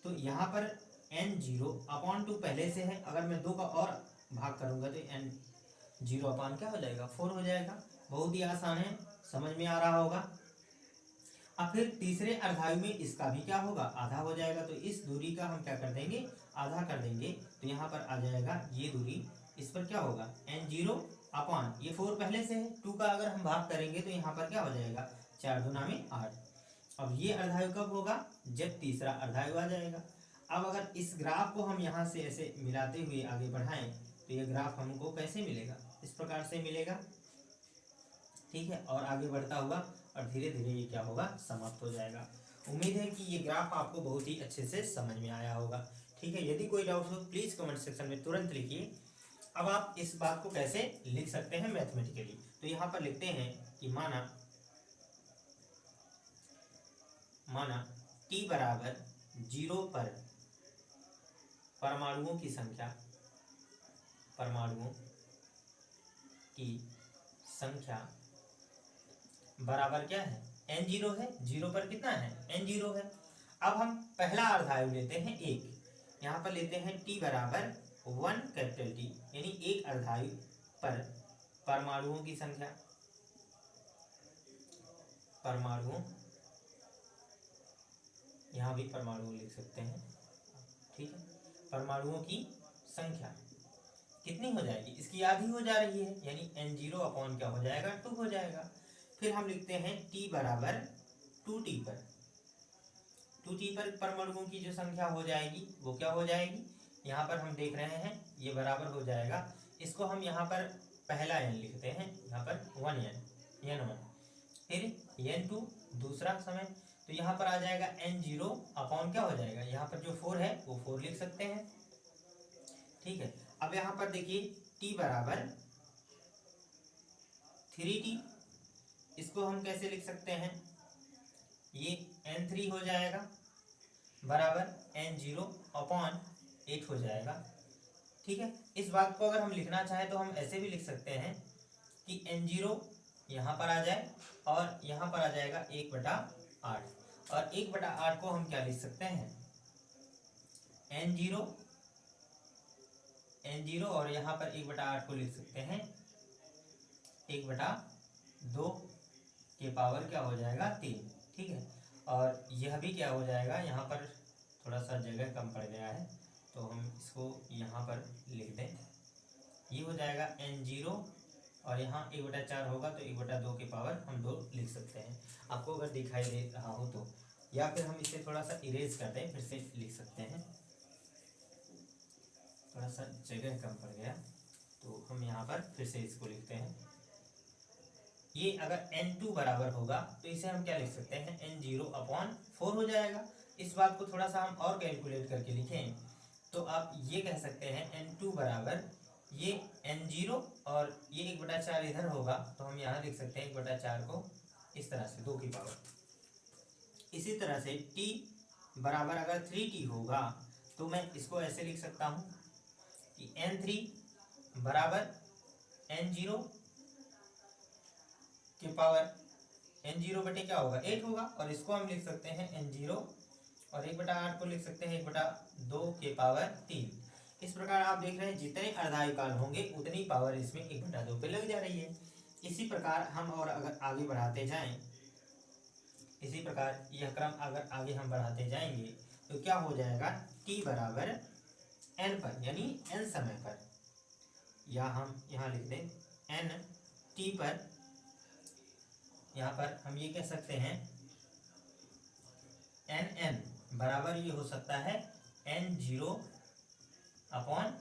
तो यहाँ पर n0 अपॉन 2 पहले से है, अगर मैं 2 का और भाग करूँगा तो n0 अपॉन क्या हो जाएगा, 4 हो जाएगा। बहुत ही आसान है, समझ में आ रहा होगा। अब फिर तीसरे अर्धायु में इसका भी क्या होगा, आधा हो जाएगा। तो इस दूरी का हम क्या कर देंगे, आधा कर देंगे। तो यहाँ पर आ जाएगा ये दूरी, इस पर क्या होगा, n0 अपॉन ये 4 पहले से है, 2 का अगर हम भाग करेंगे तो यहाँ पर क्या हो जाएगा, 4 दूना में 8। अब ये अर्धायु कब होगा, जब तीसरा अर्धायु आ जाएगा। अब अगर इस ग्राफ को हम यहाँ से ऐसे मिलाते हुए आगे बढ़ाएं तो ये ग्राफ हमको कैसे मिलेगा, इस प्रकार से मिलेगा, ठीक है। और आगे बढ़ता हुआ और धीरे धीरे ये क्या होगा, समाप्त हो जाएगा। उम्मीद है कि ये ग्राफ आपको बहुत ही अच्छे से समझ में आया होगा, ठीक है। यदि कोई डाउट हो प्लीज़ कमेंट सेक्शन में तुरंत लिखिए। अब आप इस बात को कैसे लिख सकते हैं मैथमेटिकली, तो यहाँ पर लिखते हैं कि माना t बराबर 0 पर परमाणुओं की संख्या बराबर क्या है, n0 है। 0 पर कितना है, n0 है। अब हम पहला अर्धायु लेते हैं 1, यहाँ पर लेते हैं t बराबर 1 कैपिटल T, यानी एक अर्धायु पर परमाणुओं की संख्या, यहाँ भी परमाणु लिख सकते हैं, ठीक है। परमाणुओं की संख्या कितनी हो जाएगी, इसकी आधी हो जा रही है, यानी n0 अपॉन क्या हो जाएगा, 2 हो जाएगा। फिर हम लिखते हैं t बराबर 2t पर परमाणुओं की जो संख्या हो जाएगी वो क्या हो जाएगी, यहाँ पर हम देख रहे हैं ये बराबर हो जाएगा, इसको हम यहाँ पर पहला n लिखते हैं, यहाँ पर 1n1, फिर n2 दूसरा समय। तो यहाँ पर आ जाएगा n0 अपॉन क्या हो जाएगा, यहाँ पर जो 4 है वो 4 लिख सकते हैं, ठीक है। अब यहाँ पर देखिए t बराबर 3t, इसको हम कैसे लिख सकते हैं, ये n3 हो जाएगा बराबर n0 अपॉन 8 हो जाएगा, ठीक है। इस बात को अगर हम लिखना चाहें तो हम ऐसे भी लिख सकते हैं कि n0 यहाँ पर आ जाए और यहाँ पर आ जाएगा 1/8, और 1/8 को हम क्या लिख सकते हैं, n0 और यहाँ पर 1/8 को लिख सकते हैं 1/2 के पावर क्या हो जाएगा, 3, ठीक है। और यह भी क्या हो जाएगा, यहाँ पर थोड़ा सा जगह कम पड़ गया है तो हम इसको यहाँ पर लिख दें, ये हो जाएगा n0 और यहाँ 1/4 होगा तो 1/2 के पावर हम 2 लिख सकते हैं, आपको अगर दिखाई दे रहा हो तो। या फिर हम इसे थोड़ा सा इरेज कर दें, फिर से लिख सकते हैं, थोड़ा सा जगह कम पड़ गया तो हम यहाँ पर फिर से इसको लिखते हैं। ये अगर n2 बराबर होगा तो इसे हम क्या लिख सकते हैं, n0 अपॉन 4 हो जाएगा। इस बात को थोड़ा सा हम और कैलकुलेट करके लिखें तो आप ये कह सकते हैं n2 बराबर ये n0 और ये 1/4 इधर होगा तो हम यहाँ लिख सकते हैं 1/4 को इस तरह से 2 की पावर। इसी तरह से t बराबर अगर 3t होगा तो मैं इसको ऐसे लिख सकता हूँ कि n3 बराबर n0 के पावर n0 बटे क्या होगा, 8 होगा, और इसको हम लिख सकते हैं n0 और 1/8 को लिख सकते हैं 1/2 के पावर 3। इस प्रकार आप देख रहे हैं जितने अर्धायु काल होंगे उतनी पावर इसमें 1/2 पे लग जा रही है। इसी प्रकार हम और अगर आगे बढ़ाते जाएं, इसी प्रकार यह क्रम अगर आगे हम बढ़ाते जाएंगे तो क्या हो जाएगा, t बराबर n पर यानी n समय पर या हम यहाँ लिख दें एन टी पर, यहाँ पर हम ये कह सकते हैं एन एन बराबर ये हो सकता है एन जीरो अपॉन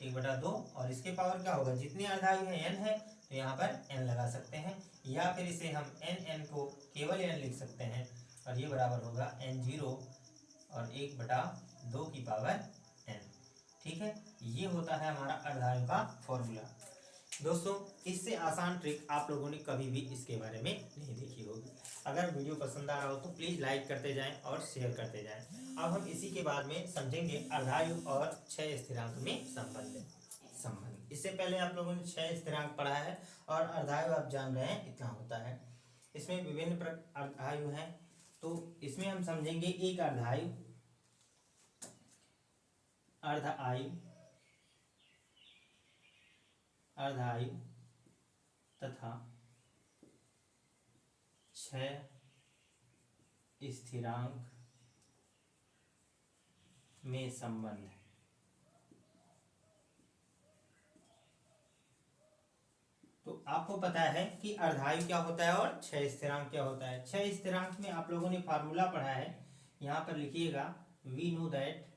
1/2, और इसके पावर क्या होगा, जितने अर्धायु है एन है तो यहाँ पर एन लगा सकते हैं, या फिर इसे हम एन एन को केवल एन लिख सकते हैं, और ये बराबर होगा एन जीरो और 1/2 की पावर एन। ठीक है, ये होता है हमारा अर्धायु का फॉर्मूला। दोस्तों, इससे आसान ट्रिक आप लोगों ने कभी भी इसके बारे में नहीं देखी होगी। अगर वीडियो पसंद आ रहा हो तो प्लीज़ लाइक करते जाएं और शेयर करते जाएं। अब हम इसी के बाद में समझेंगे अर्धायु और क्षय स्थिरांक में संबंध। इससे पहले आप लोगों ने क्षय स्थिरांक पढ़ा है और अर्धायु आप जान रहे हैं इतना होता है। इसमें विभिन्न प्रकार अर्धायु हैं, तो इसमें हम समझेंगे एक अर्धायु तथा क्षय स्थिरांक में संबंध। तो आपको पता है कि अर्धायु क्या होता है और क्षय स्थिरांक क्या होता है। क्षय स्थिरांक में आप लोगों ने फार्मूला पढ़ा है, यहां पर लिखिएगा वी नो दैट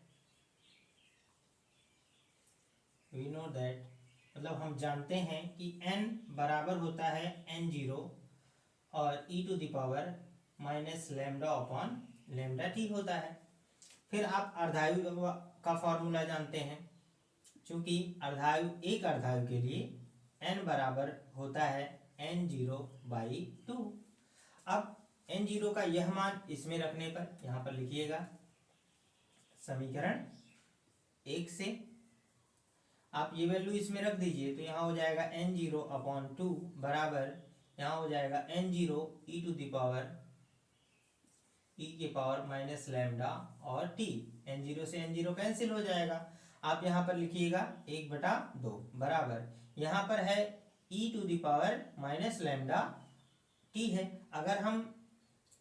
मतलब हम जानते हैं कि n बराबर होता है n जीरो और e⁻ lambda upon lambda t होता है। फिर आप अर्धायु का फॉर्मूला जानते हैं, क्योंकि एक अर्धायु के लिए n बराबर होता है n0/2। अब n0 का यह मान इसमें रखने पर, यहाँ पर लिखिएगा समीकरण 1 से आप ये वैल्यू इसमें रख दीजिए, तो यहाँ हो जाएगा n0/2 बराबर, यहाँ हो जाएगा n0 e⁻ लैम्डा और t। n0 से n0 कैंसिल हो जाएगा। आप यहाँ पर लिखिएगा 1/2 बराबर, यहाँ पर है e⁻ लैम्डा t है। अगर हम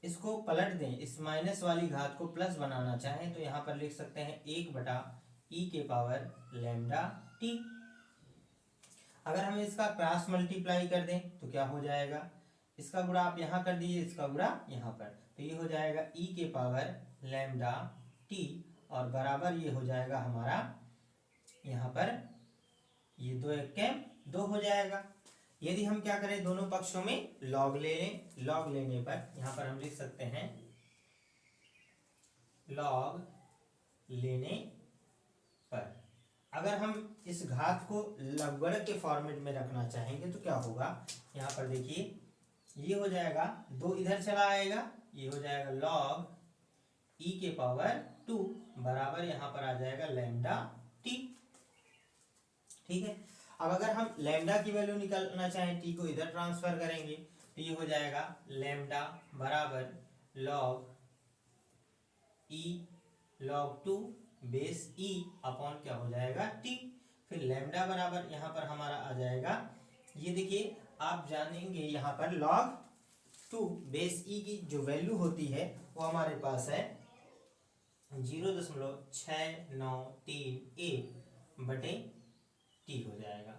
इसको पलट दें, इस माइनस वाली घात को प्लस बनाना चाहें, तो यहाँ पर लिख सकते हैं 1/e⁻ लैम्डा t। अगर हम इसका क्रॉस मल्टीप्लाई कर दें तो क्या हो जाएगा, इसका गुणा आप यहाँ कर दीजिए, इसका गुणा यहाँ पर, तो ये हो जाएगा e⁻ लैम्डा t और बराबर ये हो जाएगा हमारा, यहाँ पर ये 2 1 2 हो जाएगा। यदि हम क्या करें, दोनों पक्षों में लॉग ले लें, लॉग लेने पर यहाँ पर हम लिख सकते हैं लॉग लेने पर। अगर हम इस घात को लघुगणक के फॉर्मेट में रखना चाहेंगे तो क्या होगा, यहाँ पर देखिए ये हो जाएगा, 2 इधर चला आएगा, ये हो जाएगा log e⁻2 बराबर यहाँ पर आ जाएगा लैम्डा t। ठीक है, अब अगर हम लैम्डा की वैल्यू निकालना चाहें, t को इधर ट्रांसफर करेंगे तो ये हो जाएगा लैम्डा बराबर log log2 base e upon क्या हो जाएगा t। फिर लैम्डा बराबर यहाँ पर हमारा आ जाएगा, ये देखिए आप जानेंगे यहाँ पर log2 बेस e की जो वैल्यू होती है वो हमारे पास है 0.6931/t हो जाएगा।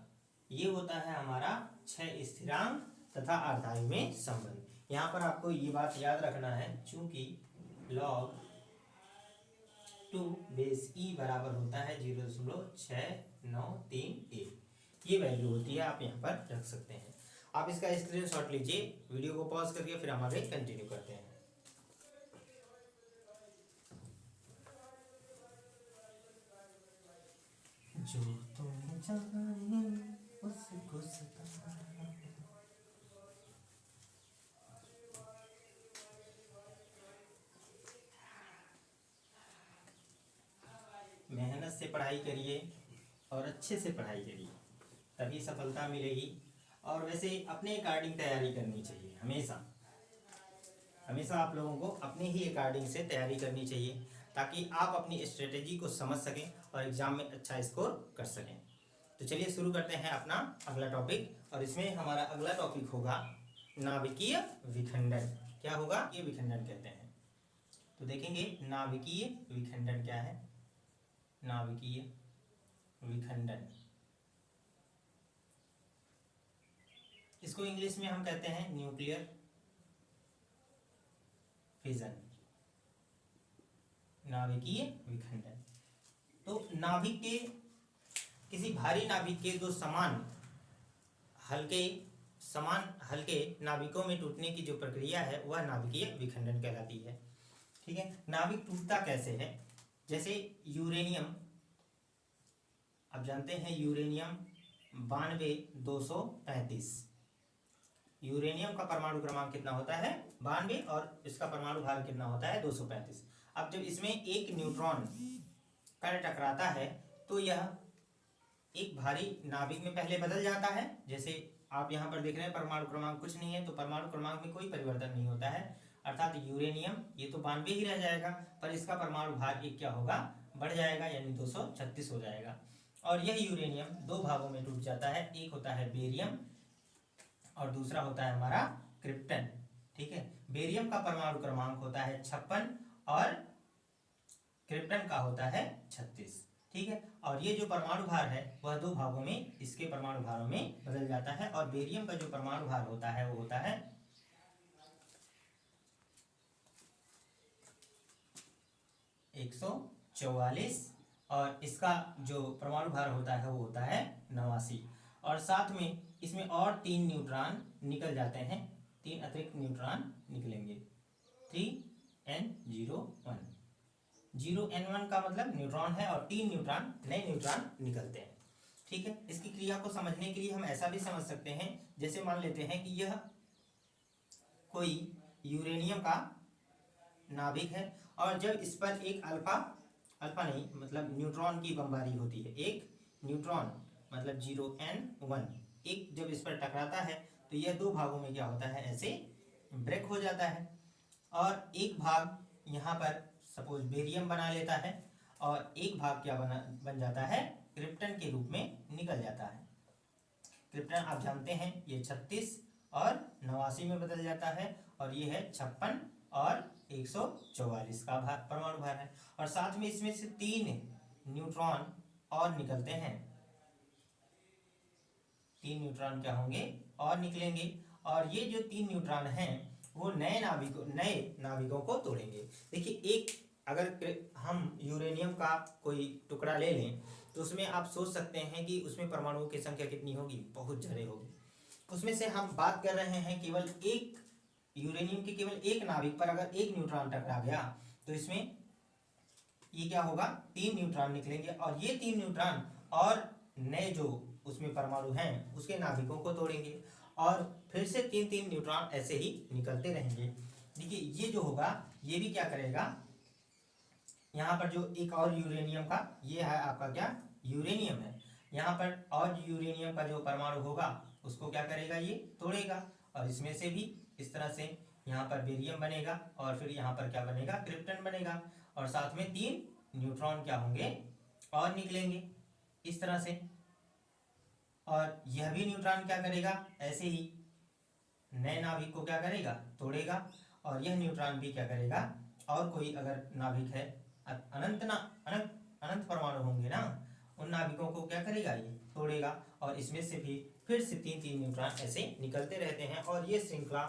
ये होता है हमारा क्षय स्थिरांक तथा अर्धायु में संबंध। यहाँ पर आपको ये बात याद रखना है, चूंकि log2 बेस e बराबर होता है 0.6931, ये वैल्यू होती है, आप यहाँ पर रख सकते हैं। आप इसका स्क्रीनशॉट लीजिए, वीडियो को पॉज करके फिर हम आगे कंटिन्यू करते हैं। जो तुम जाने उसको सताना। मेहनत से पढ़ाई करिए और अच्छे से पढ़ाई करिए, तभी सफलता मिलेगी। और वैसे अपने अकॉर्डिंग तैयारी करनी चाहिए, हमेशा आप लोगों को अपने ही अकॉर्डिंग से तैयारी करनी चाहिए, ताकि आप अपनी स्ट्रेटेजी को समझ सकें और एग्ज़ाम में अच्छा स्कोर कर सकें। तो चलिए शुरू करते हैं अपना अगला टॉपिक, और इसमें हमारा अगला टॉपिक होगा नाभिकीय विखंडन। क्या होगा, ये विखंडन कहते हैं। तो देखेंगे नाभिकीय विखंडन क्या है। नाभिकीय विखंडन इसको इंग्लिश में हम कहते हैं न्यूक्लियर फिजन, नाभिकीय विखंडन। तो नाभिक के, किसी भारी नाभिक के दो समान हल्के नाभिकों में टूटने की जो प्रक्रिया है वह नाभिकीय विखंडन कहलाती है। ठीक है, नाभिक टूटता कैसे है? जैसे यूरेनियम, आप जानते हैं यूरेनियम 92-235, यूरेनियम का परमाणु क्रमांक कितना होता है? 92, और इसका परमाणु भार कितना होता है? 235। अब जब इसमें एक न्यूट्रॉन कण टकराता है तो यह एक भारी नाभिक में पहले बदल जाता है। जैसे आप यहाँ पर देख रहे हैं परमाणु क्रमांक कुछ नहीं है, तो परमाणु क्रमांक में कोई परिवर्तन नहीं होता है, अर्थात यूरेनियम ये तो 92 ही रह जाएगा, पर इसका परमाणु भार एक क्या होगा? बढ़ जाएगा, यानी 236 हो जाएगा। और यह यूरेनियम दो भागों में टूट जाता है, एक होता है बेरियम और दूसरा होता है हमारा क्रिप्टन। ठीक है, बेरियम का परमाणु क्रमांक होता है 56 और क्रिप्टन का होता है 36। ठीक है, और ये जो परमाणु भार है वह दो भागों में इसके परमाणु भारों में बदल जाता है, और बेरियम का जो परमाणु भार होता है वो होता है 144, और इसका जो परमाणु भार होता है वो होता है 89। और साथ में इसमें और 3 न्यूट्रॉन निकल जाते हैं, 3 अतिरिक्त न्यूट्रॉन निकलेंगे, 3n01। 0n1 का मतलब न्यूट्रॉन है और 3 न्यूट्रॉन नए न्यूट्रॉन निकलते हैं। ठीक है, इसकी क्रिया को समझने के लिए हम ऐसा भी समझ सकते हैं, जैसे मान लेते हैं कि यह कोई यूरेनियम का नाभिक है और जब इस पर एक अल्फा नहीं मतलब न्यूट्रॉन की बमबारी होती है, एक न्यूट्रॉन मतलब 0n1 एक जब इस पर टकराता है तो यह दो भागों में क्या होता है? ऐसे ब्रेक हो जाता है, और एक भाग यहाँ पर सपोज बेरियम बना लेता है और एक भाग क्या बन जाता है? क्रिप्टन के रूप में निकल जाता है। क्रिप्टन आप जानते हैं ये 36 और 89 में बदल जाता है, और ये है 56 और 144 का परमाणु भार है। और साथ में इसमें से 3 न्यूट्रॉन और निकलते हैं, 3 न्यूट्रॉन क्या होंगे? और निकलेंगे, और ये जो 3 न्यूट्रॉन हैं वो नए नाभिकों को तोड़ेंगे। देखिए, एक अगर हम यूरेनियम का कोई टुकड़ा ले लें तो उसमें आप सोच सकते हैं कि उसमें परमाणुओं की संख्या कितनी होगी? बहुत ज़्यादा होगी। उसमें से हम बात कर रहे हैं केवल एक यूरेनियम के केवल एक नाभिक पर अगर एक न्यूट्रॉन टकरा गया तो इसमें ये क्या होगा? 3 न्यूट्रॉन निकलेंगे, और ये 3 न्यूट्रॉन और नए जो उसमें परमाणु हैं उसके नाभिकों को तोड़ेंगे, और फिर से 3-3 न्यूट्रॉन ऐसे ही निकलते रहेंगे। देखिए, ये जो होगा ये भी क्या करेगा? यहाँ पर जो एक और यूरेनियम का, ये है आपका क्या? यूरेनियम है, यहाँ पर और यूरेनियम का जो परमाणु होगा उसको क्या करेगा? ये तोड़ेगा, और इसमें से भी इस तरह से यहाँ पर बेरियम बनेगा, और फिर यहाँ पर क्या बनेगा? क्रिप्टन बनेगा, और साथ में 3 न्यूट्रॉन क्या होंगे? और निकलेंगे इस तरह से। और यह भी न्यूट्रॉन क्या करेगा? ऐसे ही नए नाभिक को क्या करेगा? तोड़ेगा, और यह न्यूट्रॉन भी क्या करेगा? और कोई अगर नाभिक है, अनंत परमाणु होंगे ना, उन नाभिकों को क्या करेगा? ये तोड़ेगा, और इसमें से भी फिर से 3-3 न्यूट्रॉन ऐसे निकलते रहते हैं, और ये श्रृंखला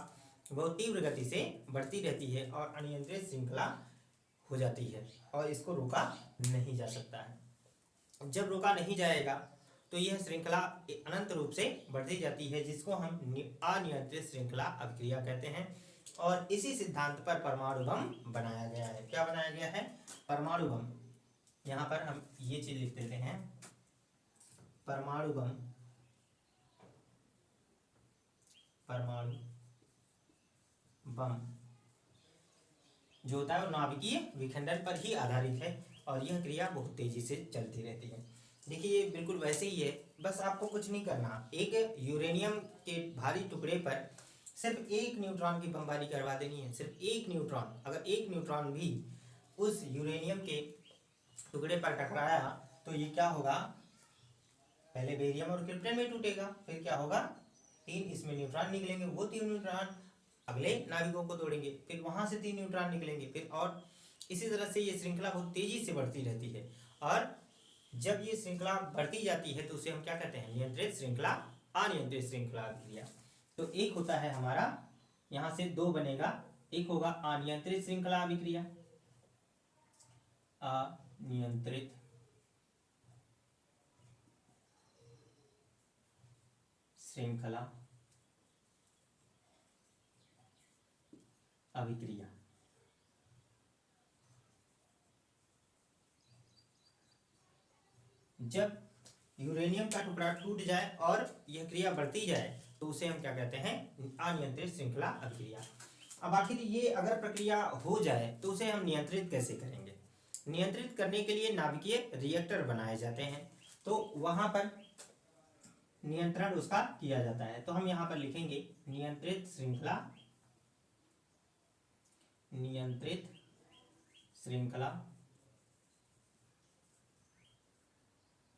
बहुत तीव्र गति से बढ़ती रहती है और अनियंत्रित श्रृंखला हो जाती है, और इसको रोका नहीं जा सकता है। जब रोका नहीं जाएगा तो यह श्रृंखला अनंत रूप से बढ़ती जाती है, जिसको हम अनियंत्रित श्रृंखला अभिक्रिया कहते हैं। और इसी सिद्धांत पर परमाणु बम बनाया गया है। क्या बनाया गया है? परमाणु बम। यहाँ पर हम ये चीज लिख देते हैं, परमाणु बम, परमाणु बम जो होता है वो नाभिकीय विखंडन पर ही आधारित है, और यह क्रिया बहुत तेजी से चलती रहती है। देखिए, ये बिल्कुल वैसे ही है, बस आपको कुछ नहीं करना, एक यूरेनियम के भारी टुकड़े पर सिर्फ एक न्यूट्रॉन की बमबारी करवा देनी है, सिर्फ एक न्यूट्रॉन। अगर एक न्यूट्रॉन भी उस यूरेनियम के टुकड़े पर टकराया तो ये क्या होगा? पहले बेरियम और क्रिप्टन में टूटेगा, फिर क्या होगा? 3 इसमें न्यूट्रॉन निकलेंगे, वो 3 न्यूट्रॉन अगले नाभिकों को तोड़ेंगे, फिर वहां से 3 न्यूट्रॉन निकलेंगे, फिर और इसी तरह से ये श्रृंखला बहुत तेजी से बढ़ती रहती है। और जब ये श्रृंखला बढ़ती जाती है तो उसे हम क्या कहते हैं? नियंत्रित श्रृंखला, अनियंत्रित श्रृंखला अभिक्रिया। तो एक होता है हमारा, यहां से दो बनेगा, एक होगा अनियंत्रित श्रृंखला अभिक्रिया, अनियंत्रित श्रृंखला अभिक्रिया। जब यूरेनियम का टुकड़ा टूट जाए और यह क्रिया बढ़ती जाए तो उसे हम क्या कहते हैं, अनियंत्रित श्रृंखला अभिक्रिया। अब आखिर ये अगर प्रक्रिया हो जाए तो उसे हम नियंत्रित कैसे करेंगे? नियंत्रित करने के लिए नाभिकीय रिएक्टर बनाए जाते हैं, तो वहां पर नियंत्रण उसका किया जाता है। तो हम यहां पर लिखेंगे नियंत्रित श्रृंखला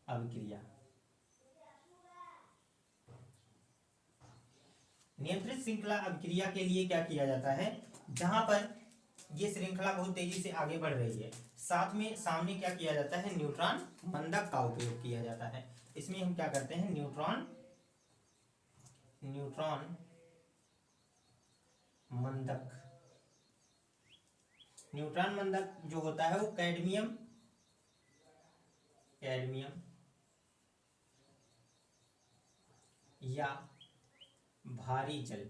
अभिक्रिया। नियंत्रित श्रृंखला अभिक्रिया के लिए क्या किया जाता है, जहां पर ये श्रृंखला बहुत तेजी से आगे बढ़ रही है, साथ में सामने क्या किया जाता है, न्यूट्रॉन मंदक का उपयोग किया जाता है। इसमें हम क्या करते हैं, न्यूट्रॉन मंदक। न्यूट्रॉन मंदक जो होता है वो कैडमियम या भारी जल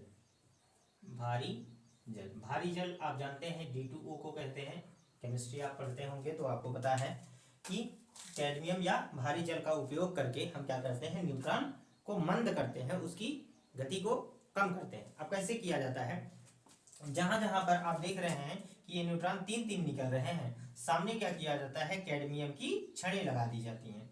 आप जानते हैं D2O को कहते हैं, केमिस्ट्री आप पढ़ते होंगे तो आपको पता है कि कैडमियम या भारी जल का उपयोग करके हम क्या करते हैं, न्यूट्रॉन को मंद करते हैं, उसकी गति को कम करते हैं। अब कैसे किया जाता है, जहां जहां पर आप देख रहे हैं कि ये न्यूट्रॉन तीन तीन निकल रहे हैं, सामने क्या किया जाता है, कैडमियम की छड़ें लगा दी जाती हैं।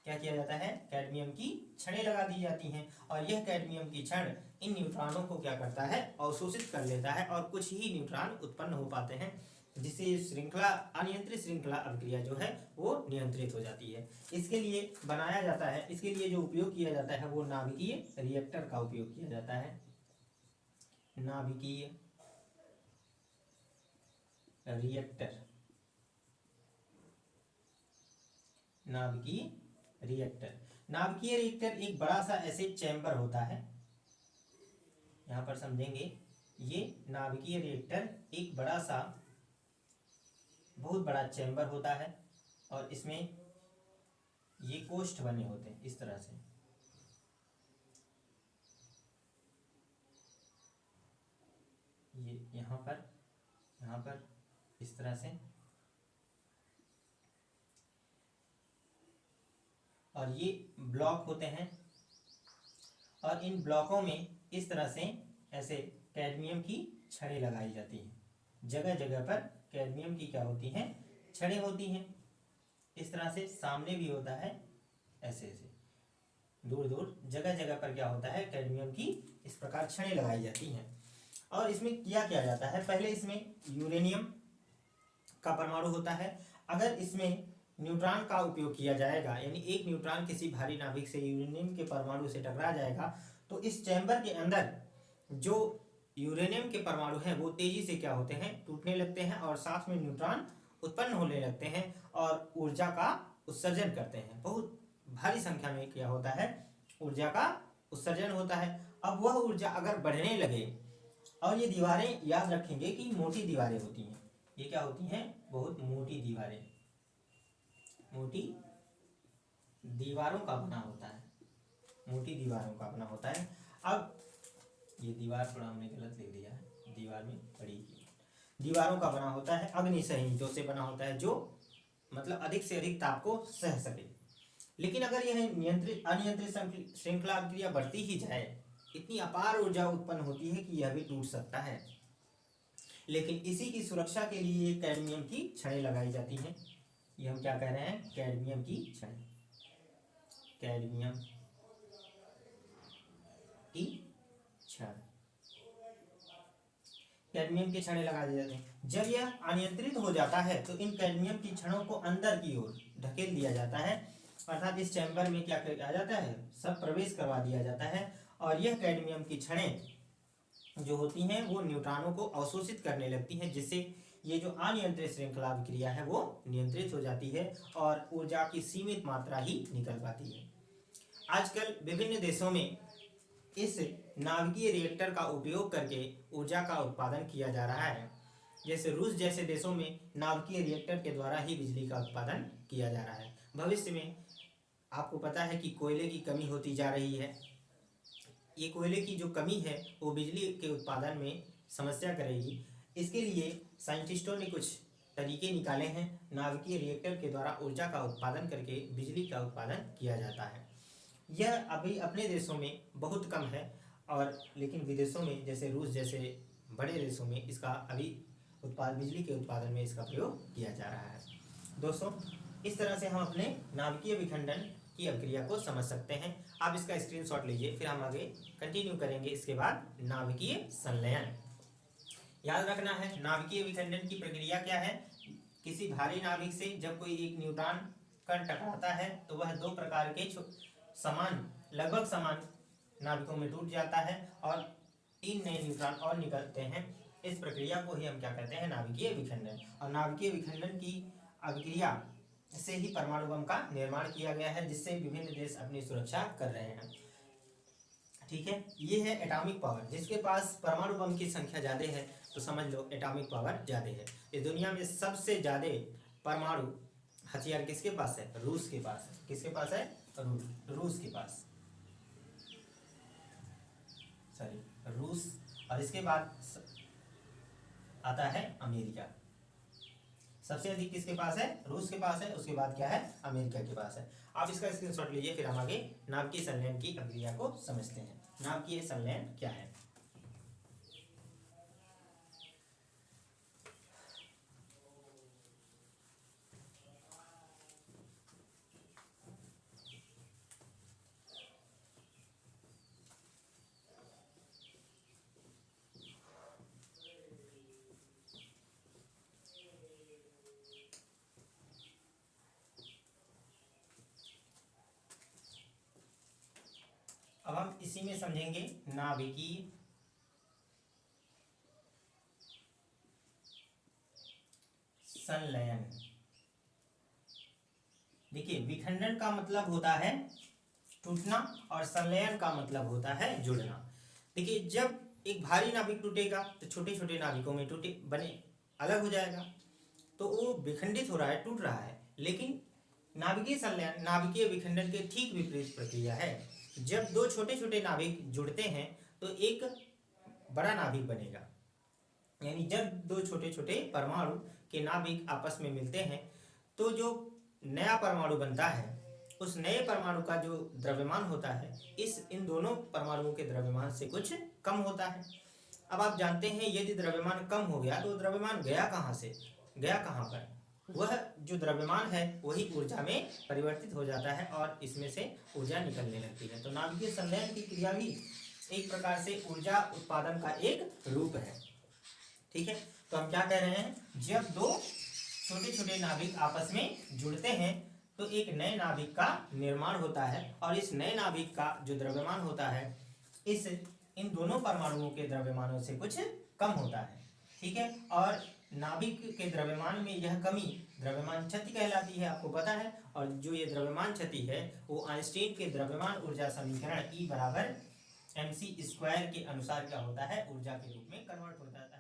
क्या किया जाता है, कैडमियम की छड़ें लगा दी जाती हैं, और यह कैडमियम की छड़ इन न्यूट्रॉनों को क्या करता है, अवशोषित कर लेता है, और कुछ ही न्यूट्रॉन उत्पन्न हो पाते हैं, जिससे श्रृंखला अनियंत्रित श्रृंखला अभिक्रिया जो है वो नियंत्रित हो जाती है। इसके लिए बनाया जाता है, इसके लिए जो उपयोग किया जाता है वो नाभिकीय रिएक्टर का उपयोग किया जाता है। नाभिकीय रिएक्टर एक बड़ा सा ऐसे चैम्बर होता है, यहां पर समझेंगे, ये नाभिकीय रिएक्टर एक बड़ा सा बहुत बड़ा चैम्बर होता है, और इसमें ये कोष्ठ बने होते हैं इस तरह से। ये यहाँ पर इस तरह से, और ये ब्लॉक होते हैं, और इन ब्लॉकों में इस तरह से ऐसे कैडमियम की छड़ें लगाई जाती हैं। जगह जगह पर कैडमियम की क्या होती हैं, छड़ें होती हैं। इस तरह से सामने भी होता है, ऐसे दूर दूर जगह जगह पर क्या होता है, कैडमियम की इस प्रकार छड़ें लगाई जाती हैं। और इसमें किया जाता है, पहले इसमें यूरेनियम का परमाणु होता है। अगर इसमें न्यूट्रॉन का उपयोग किया जाएगा, यानी एक न्यूट्रॉन किसी भारी नाभिक से यूरेनियम के परमाणु से टकरा जाएगा, तो इस चैम्बर के अंदर जो यूरेनियम के परमाणु हैं वो तेजी से क्या होते हैं, टूटने लगते हैं, और साथ में न्यूट्रॉन उत्पन्न होने लगते हैं और ऊर्जा का उत्सर्जन करते हैं। बहुत भारी संख्या में क्या होता है, ऊर्जा का उत्सर्जन होता है। अब वह ऊर्जा अगर बढ़ने लगे, और ये दीवारें याद रखेंगे कि मोटी दीवारें होती हैं, ये क्या होती हैं, बहुत मोटी दीवारें, मोटी दीवारों का बना होता है, मोटी दीवारों का बना होता है। अब ये दीवार थोड़ा हमने गलत लिख दिया है, दीवार में बड़ी दीवारों का बना होता है, अग्नि संयुक्तों से बना होता है, जो मतलब अधिक से अधिक ताप को सह सके। लेकिन अगर यह अनियंत्रित श्रृंखला अभिक्रिया बढ़ती ही जाए, इतनी अपार ऊर्जा उत्पन्न होती है कि यह भी टूट सकता है। लेकिन इसी की सुरक्षा के लिए कैडमियम की छड़ें लगाई जाती हैं। ये हम क्या कह रहे हैं, कैडमियम की छड़ें, कैडमियम की छड़, कैडमियम की छड़ें लगा दी जाती हैं। जब यह अनियंत्रित हो जाता है तो इन कैडमियम की छड़ों को अंदर की ओर ढकेल दिया जाता है, अर्थात इस चैम्बर में क्या किया जाता है, सब प्रवेश करवा दिया जाता है, और यह कैडमियम की छड़ें जो होती हैं वो न्यूट्रॉनों को अवशोषित करने लगती हैं, जिससे ये जो अनियंत्रित श्रृंखला अभिक्रिया है वो नियंत्रित हो जाती है और ऊर्जा की सीमित मात्रा ही निकल पाती है। आजकल विभिन्न देशों में इस नाभिकीय रिएक्टर का उपयोग करके ऊर्जा का उत्पादन किया जा रहा है। जैसे रूस जैसे देशों में नाभिकीय रिएक्टर के द्वारा ही बिजली का उत्पादन किया जा रहा है। भविष्य में आपको पता है कि कोयले की कमी होती जा रही है। ये कोयले की जो कमी है वो बिजली के उत्पादन में समस्या करेगी। इसके लिए साइंटिस्टों ने कुछ तरीके निकाले हैं। नाभिकीय रिएक्टर के द्वारा ऊर्जा का उत्पादन करके बिजली का उत्पादन किया जाता है। यह अभी अपने देशों में बहुत कम है, और लेकिन विदेशों में जैसे रूस जैसे बड़े देशों में इसका अभी बिजली के उत्पादन में इसका प्रयोग किया जा रहा है। दोस्तों, इस तरह से हम अपने नाभिकीय विखंडन की अभिक्रिया को समझ सकते हैं। आप इसका स्क्रीनशॉट लीजिए, फिर हम आगे कंटिन्यू करेंगे। इसके बाद नाभिकीय संलयन। याद रखना है नाभिकीय विखंडन की प्रक्रिया क्या है। किसी भारी नाभिक से जब कोई एक न्यूट्रॉन कण टकराता है तो वह दो प्रकार के लगभग समान नाभिकों में टूट जाता है और 3 नए न्यूट्रॉन और निकलते हैं। इस प्रक्रिया को ही हम क्या कहते हैं, नाभिकीय विखंडन। और नाभिकीय विखंडन की अभिक्रिया से ही परमाणु बम का निर्माण किया गया है, जिससे विभिन्न देश अपनी सुरक्षा कर रहे हैं। ठीक है, ये है एटॉमिक पावर। जिसके पास परमाणु बम की संख्या ज़्यादा है तो समझ लो एटॉमिक पावर ज़्यादा है। इस दुनिया में सबसे ज़्यादा परमाणु हथियार किसके पास है, रूस के पास है। किसके पास है, रूस के पास, सॉरी रूस। और इसके बाद आता है अमेरिका। सबसे अधिक किसके पास है, रूस के पास है। उसके बाद क्या है, अमेरिका के पास है। आप इसका स्क्रीनशॉट लीजिए, फिर हम आगे नाभिकीय संलयन की प्रक्रिया को समझते हैं। नाभिकीय संलयन क्या है। अब हम इसी में समझेंगे नाभिकीय संलयन। देखिए, विखंडन का मतलब होता है टूटना और संलयन का मतलब होता है जुड़ना। देखिए, जब एक भारी नाभिक टूटेगा तो छोटे छोटे नाभिकों में अलग हो जाएगा, तो वो विखंडित हो रहा है, टूट रहा है। लेकिन नाभिकीय संलयन नाभिकीय विखंडन के ठीक विपरीत प्रक्रिया है। जब दो छोटे छोटे नाभिक जुड़ते हैं तो एक बड़ा नाभिक बनेगा। यानी जब दो छोटे छोटे परमाणु के नाभिक आपस में मिलते हैं तो जो नया परमाणु बनता है, उस नए परमाणु का जो द्रव्यमान होता है इन दोनों परमाणुओं के द्रव्यमान से कुछ कम होता है। अब आप जानते हैं यदि द्रव्यमान कम हो गया तो द्रव्यमान गया कहाँ पर, वह जो द्रव्यमान है वही ऊर्जा में परिवर्तित हो जाता है और इसमें से ऊर्जा निकलने लगती है। तो नाभिकीय संलयन की क्रिया भी एक प्रकार से ऊर्जा उत्पादन का एक रूप है। ठीक है, तो हम क्या कह रहे हैं, जब दो छोटे छोटे नाभिक आपस में जुड़ते हैं तो एक नए नाभिक का निर्माण होता है और इस नए नाभिक का जो द्रव्यमान होता है इन दोनों परमाणुओं के द्रव्यमानों से कुछ कम होता है। ठीक है, और नाभिक के द्रव्यमान में यह कमी द्रव्यमान क्षति कहलाती है, आपको पता है। और जो ये द्रव्यमान क्षति है वो आइंस्टीन के द्रव्यमान ऊर्जा समीकरण E = mc² के अनुसार क्या होता है, ऊर्जा के रूप में कन्वर्ट हो जाता है।